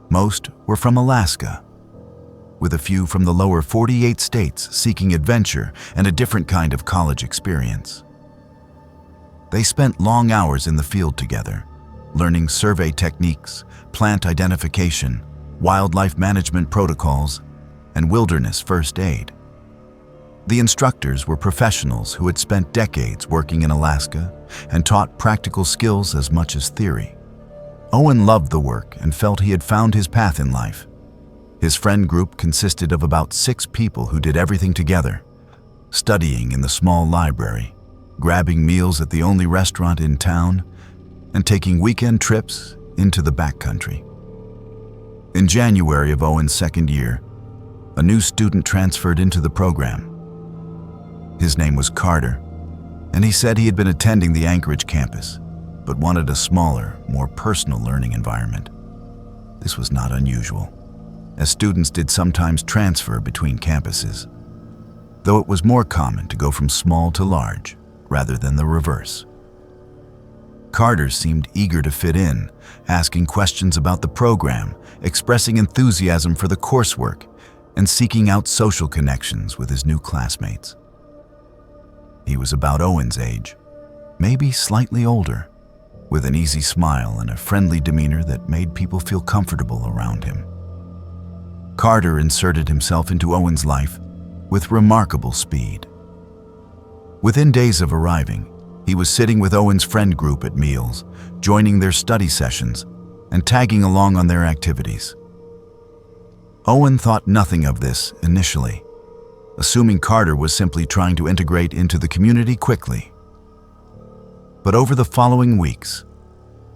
Speaker 1: Most were from Alaska, with a few from the lower 48 states seeking adventure and a different kind of college experience. They spent long hours in the field together, learning survey techniques, plant identification, wildlife management protocols, and wilderness first aid. The instructors were professionals who had spent decades working in Alaska and taught practical skills as much as theory. Owen loved the work and felt he had found his path in life. His friend group consisted of about 6 people who did everything together, studying in the small library, grabbing meals at the only restaurant in town, and taking weekend trips into the backcountry. In January of Owen's second year, a new student transferred into the program. His name was Carter, and he said he had been attending the Anchorage campus, but wanted a smaller, more personal learning environment. This was not unusual, as students did sometimes transfer between campuses, though it was more common to go from small to large rather than the reverse. Carter seemed eager to fit in, asking questions about the program, expressing enthusiasm for the coursework, and seeking out social connections with his new classmates. He was about Owen's age, maybe slightly older, with an easy smile and a friendly demeanor that made people feel comfortable around him. Carter inserted himself into Owen's life with remarkable speed. Within days of arriving, he was sitting with Owen's friend group at meals, joining their study sessions, and tagging along on their activities. Owen thought nothing of this initially, assuming Carter was simply trying to integrate into the community quickly. But over the following weeks,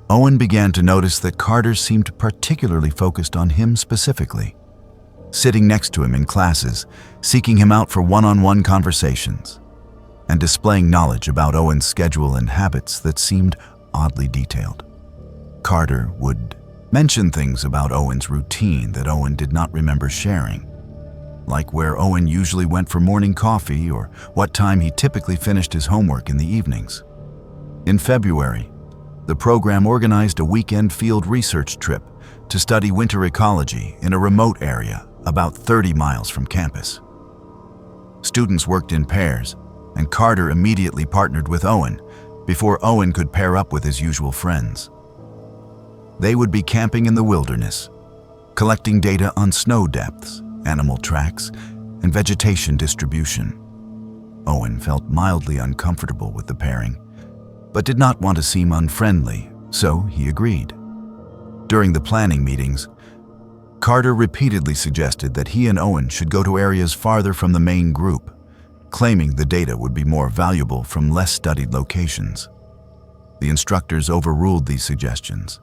Speaker 1: Owen began to notice that Carter seemed particularly focused on him specifically, sitting next to him in classes, seeking him out for one-on-one conversations, and displaying knowledge about Owen's schedule and habits that seemed oddly detailed. Carter would mention things about Owen's routine that Owen did not remember sharing, like where Owen usually went for morning coffee or what time he typically finished his homework in the evenings. In February, the program organized a weekend field research trip to study winter ecology in a remote area about 30 miles from campus. Students worked in pairs, and Carter immediately partnered with Owen before Owen could pair up with his usual friends. They would be camping in the wilderness, collecting data on snow depths, animal tracks, and vegetation distribution. Owen felt mildly uncomfortable with the pairing, but did not want to seem unfriendly, so he agreed. During the planning meetings, Carter repeatedly suggested that he and Owen should go to areas farther from the main group, claiming the data would be more valuable from less studied locations. The instructors overruled these suggestions,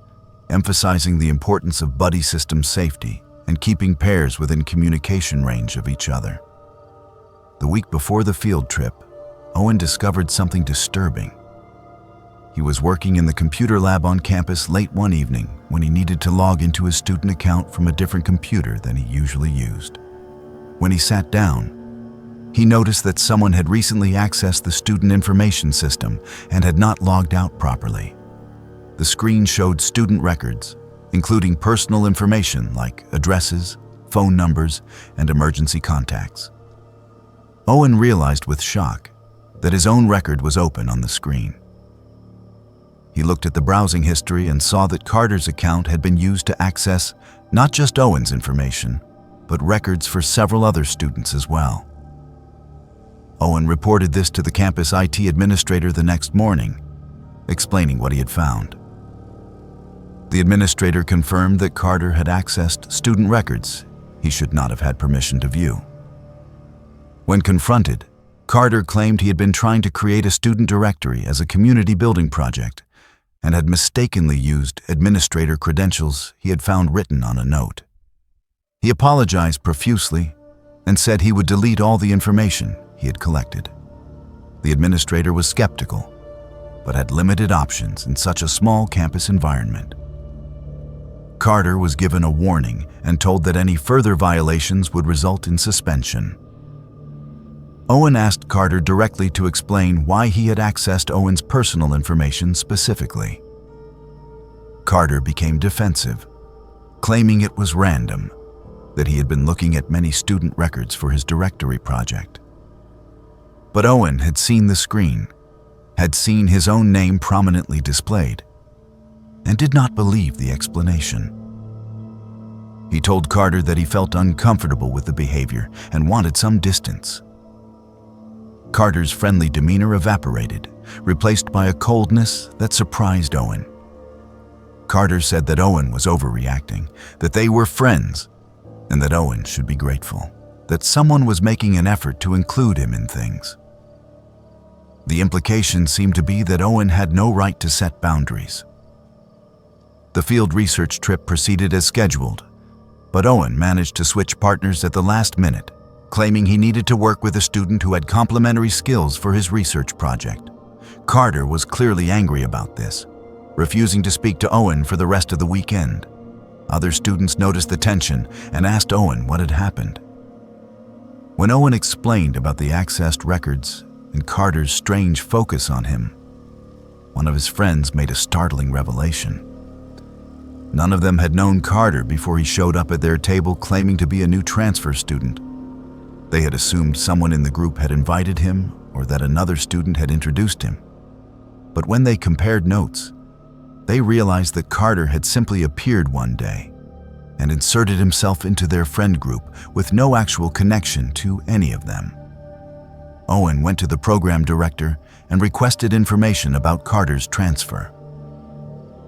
Speaker 1: emphasizing the importance of buddy system safety and keeping pairs within communication range of each other. The week before the field trip, Owen discovered something disturbing. He was working in the computer lab on campus late one evening when he needed to log into his student account from a different computer than he usually used. When he sat down, he noticed that someone had recently accessed the student information system and had not logged out properly. The screen showed student records, including personal information like addresses, phone numbers, and emergency contacts. Owen realized with shock that his own record was open on the screen. He looked at the browsing history and saw that Carter's account had been used to access not just Owen's information, but records for several other students as well. Owen reported this to the campus IT administrator the next morning, explaining what he had found. The administrator confirmed that Carter had accessed student records he should not have had permission to view. When confronted, Carter claimed he had been trying to create a student directory as a community building project and had mistakenly used administrator credentials he had found written on a note. He apologized profusely and said he would delete all the information he had collected. The administrator was skeptical, but had limited options in such a small campus environment. Carter was given a warning and told that any further violations would result in suspension. Owen asked Carter directly to explain why he had accessed Owen's personal information specifically. Carter became defensive, claiming it was random, that he had been looking at many student records for his directory project. But Owen had seen the screen, had seen his own name prominently displayed, and did not believe the explanation. He told Carter that he felt uncomfortable with the behavior and wanted some distance. Carter's friendly demeanor evaporated, replaced by a coldness that surprised Owen. Carter said that Owen was overreacting, that they were friends, and that Owen should be grateful, that someone was making an effort to include him in things. The implication seemed to be that Owen had no right to set boundaries. The field research trip proceeded as scheduled, but Owen managed to switch partners at the last minute, claiming he needed to work with a student who had complementary skills for his research project. Carter was clearly angry about this, refusing to speak to Owen for the rest of the weekend. Other students noticed the tension and asked Owen what had happened. When Owen explained about the accessed records and Carter's strange focus on him, one of his friends made a startling revelation. None of them had known Carter before he showed up at their table claiming to be a new transfer student. They had assumed someone in the group had invited him or that another student had introduced him. But when they compared notes, they realized that Carter had simply appeared one day and inserted himself into their friend group with no actual connection to any of them. Owen went to the program director and requested information about Carter's transfer.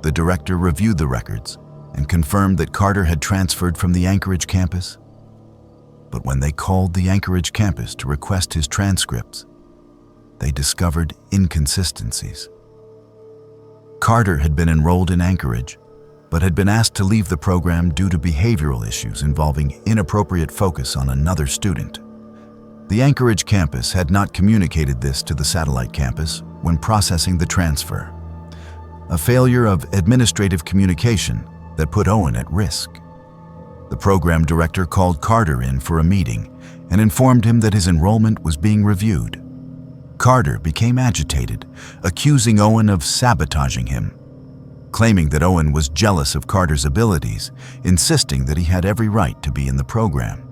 Speaker 1: The director reviewed the records and confirmed that Carter had transferred from the Anchorage campus. But when they called the Anchorage campus to request his transcripts, they discovered inconsistencies. Carter had been enrolled in Anchorage, but had been asked to leave the program due to behavioral issues involving inappropriate focus on another student. The Anchorage campus had not communicated this to the satellite campus when processing the transfer, a failure of administrative communication that put Owen at risk. The program director called Carter in for a meeting and informed him that his enrollment was being reviewed. Carter became agitated, accusing Owen of sabotaging him, claiming that Owen was jealous of Carter's abilities, insisting that he had every right to be in the program.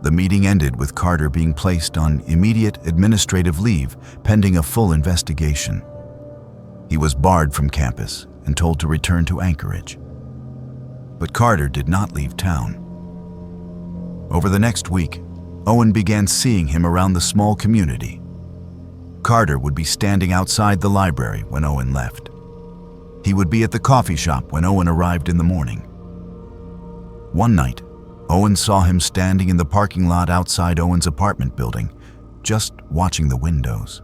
Speaker 1: The meeting ended with Carter being placed on immediate administrative leave pending a full investigation. He was barred from campus and told to return to Anchorage. But Carter did not leave town. Over the next week, Owen began seeing him around the small community. Carter would be standing outside the library when Owen left. He would be at the coffee shop when Owen arrived in the morning. One night, Owen saw him standing in the parking lot outside Owen's apartment building, just watching the windows.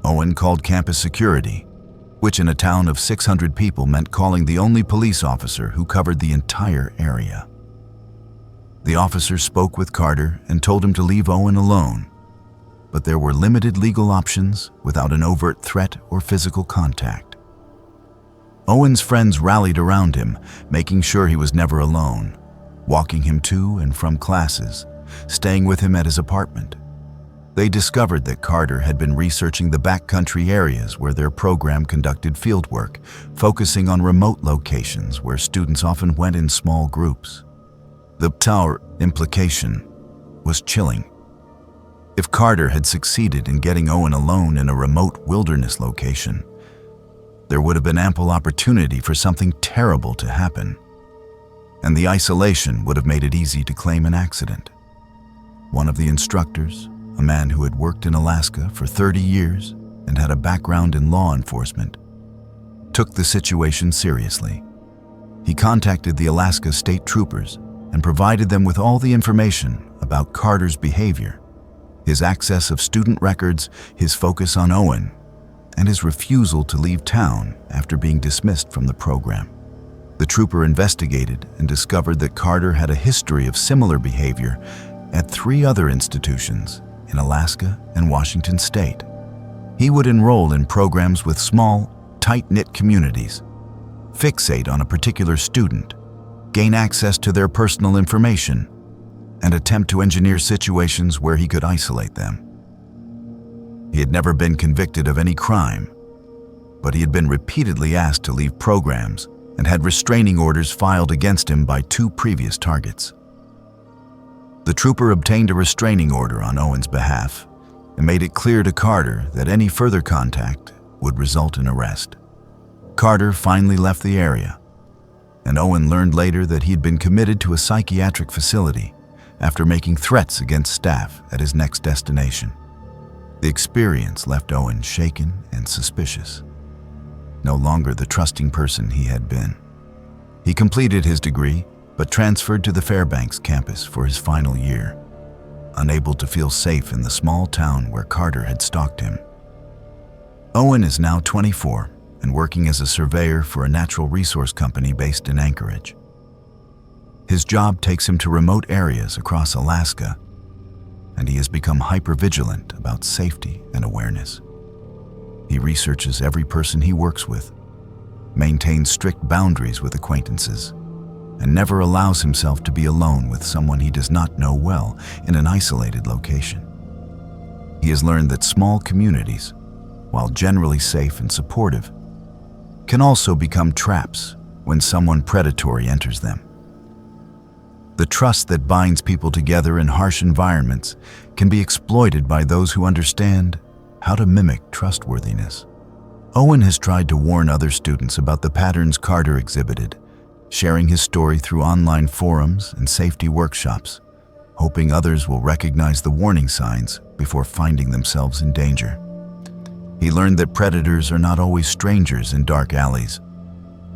Speaker 1: Owen called campus security, which in a town of 600 people meant calling the only police officer who covered the entire area. The officer spoke with Carter and told him to leave Owen alone, but there were limited legal options without an overt threat or physical contact. Owen's friends rallied around him, making sure he was never alone, walking him to and from classes, staying with him at his apartment. They discovered that Carter had been researching the backcountry areas where their program conducted fieldwork, focusing on remote locations where students often went in small groups. The thaw implication was chilling. If Carter had succeeded in getting Owen alone in a remote wilderness location, there would have been ample opportunity for something terrible to happen, and the isolation would have made it easy to claim an accident. One of the instructors, a man who had worked in Alaska for 30 years and had a background in law enforcement, took the situation seriously. He contacted the Alaska State Troopers and provided them with all the information about Carter's behavior, his access of student records, his focus on Owen, and his refusal to leave town after being dismissed from the program. The trooper investigated and discovered that Carter had a history of similar behavior at 3 other institutions in Alaska and Washington state. He would enroll in programs with small, tight-knit communities, fixate on a particular student, gain access to their personal information, and attempt to engineer situations where he could isolate them. He had never been convicted of any crime, but he had been repeatedly asked to leave programs and had restraining orders filed against him by 2 previous targets. The trooper obtained a restraining order on Owen's behalf and made it clear to Carter that any further contact would result in arrest. Carter finally left the area, and Owen learned later that he had been committed to a psychiatric facility after making threats against staff at his next destination. The experience left Owen shaken and suspicious, no longer the trusting person he had been. He completed his degree, but transferred to the Fairbanks campus for his final year, unable to feel safe in the small town where Carter had stalked him. Owen is now 24 and working as a surveyor for a natural resource company based in Anchorage. His job takes him to remote areas across Alaska, and he has become hypervigilant about safety and awareness. He researches every person he works with, maintains strict boundaries with acquaintances, and never allows himself to be alone with someone he does not know well in an isolated location. He has learned that small communities, while generally safe and supportive, can also become traps when someone predatory enters them. The trust that binds people together in harsh environments can be exploited by those who understand how to mimic trustworthiness. Owen has tried to warn other students about the patterns Carter exhibited, sharing his story through online forums and safety workshops, hoping others will recognize the warning signs before finding themselves in danger. He learned that predators are not always strangers in dark alleys,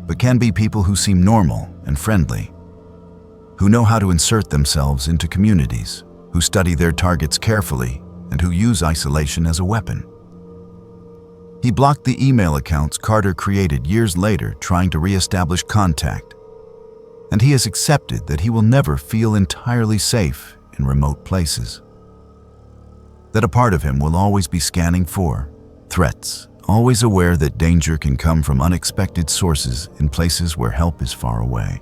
Speaker 1: but can be people who seem normal and friendly, who know how to insert themselves into communities, who study their targets carefully, and who use isolation as a weapon. He blocked the email accounts Carter created years later trying to re-establish contact, and he has accepted that he will never feel entirely safe in remote places. That a part of him will always be scanning for threats, always aware that danger can come from unexpected sources in places where help is far away.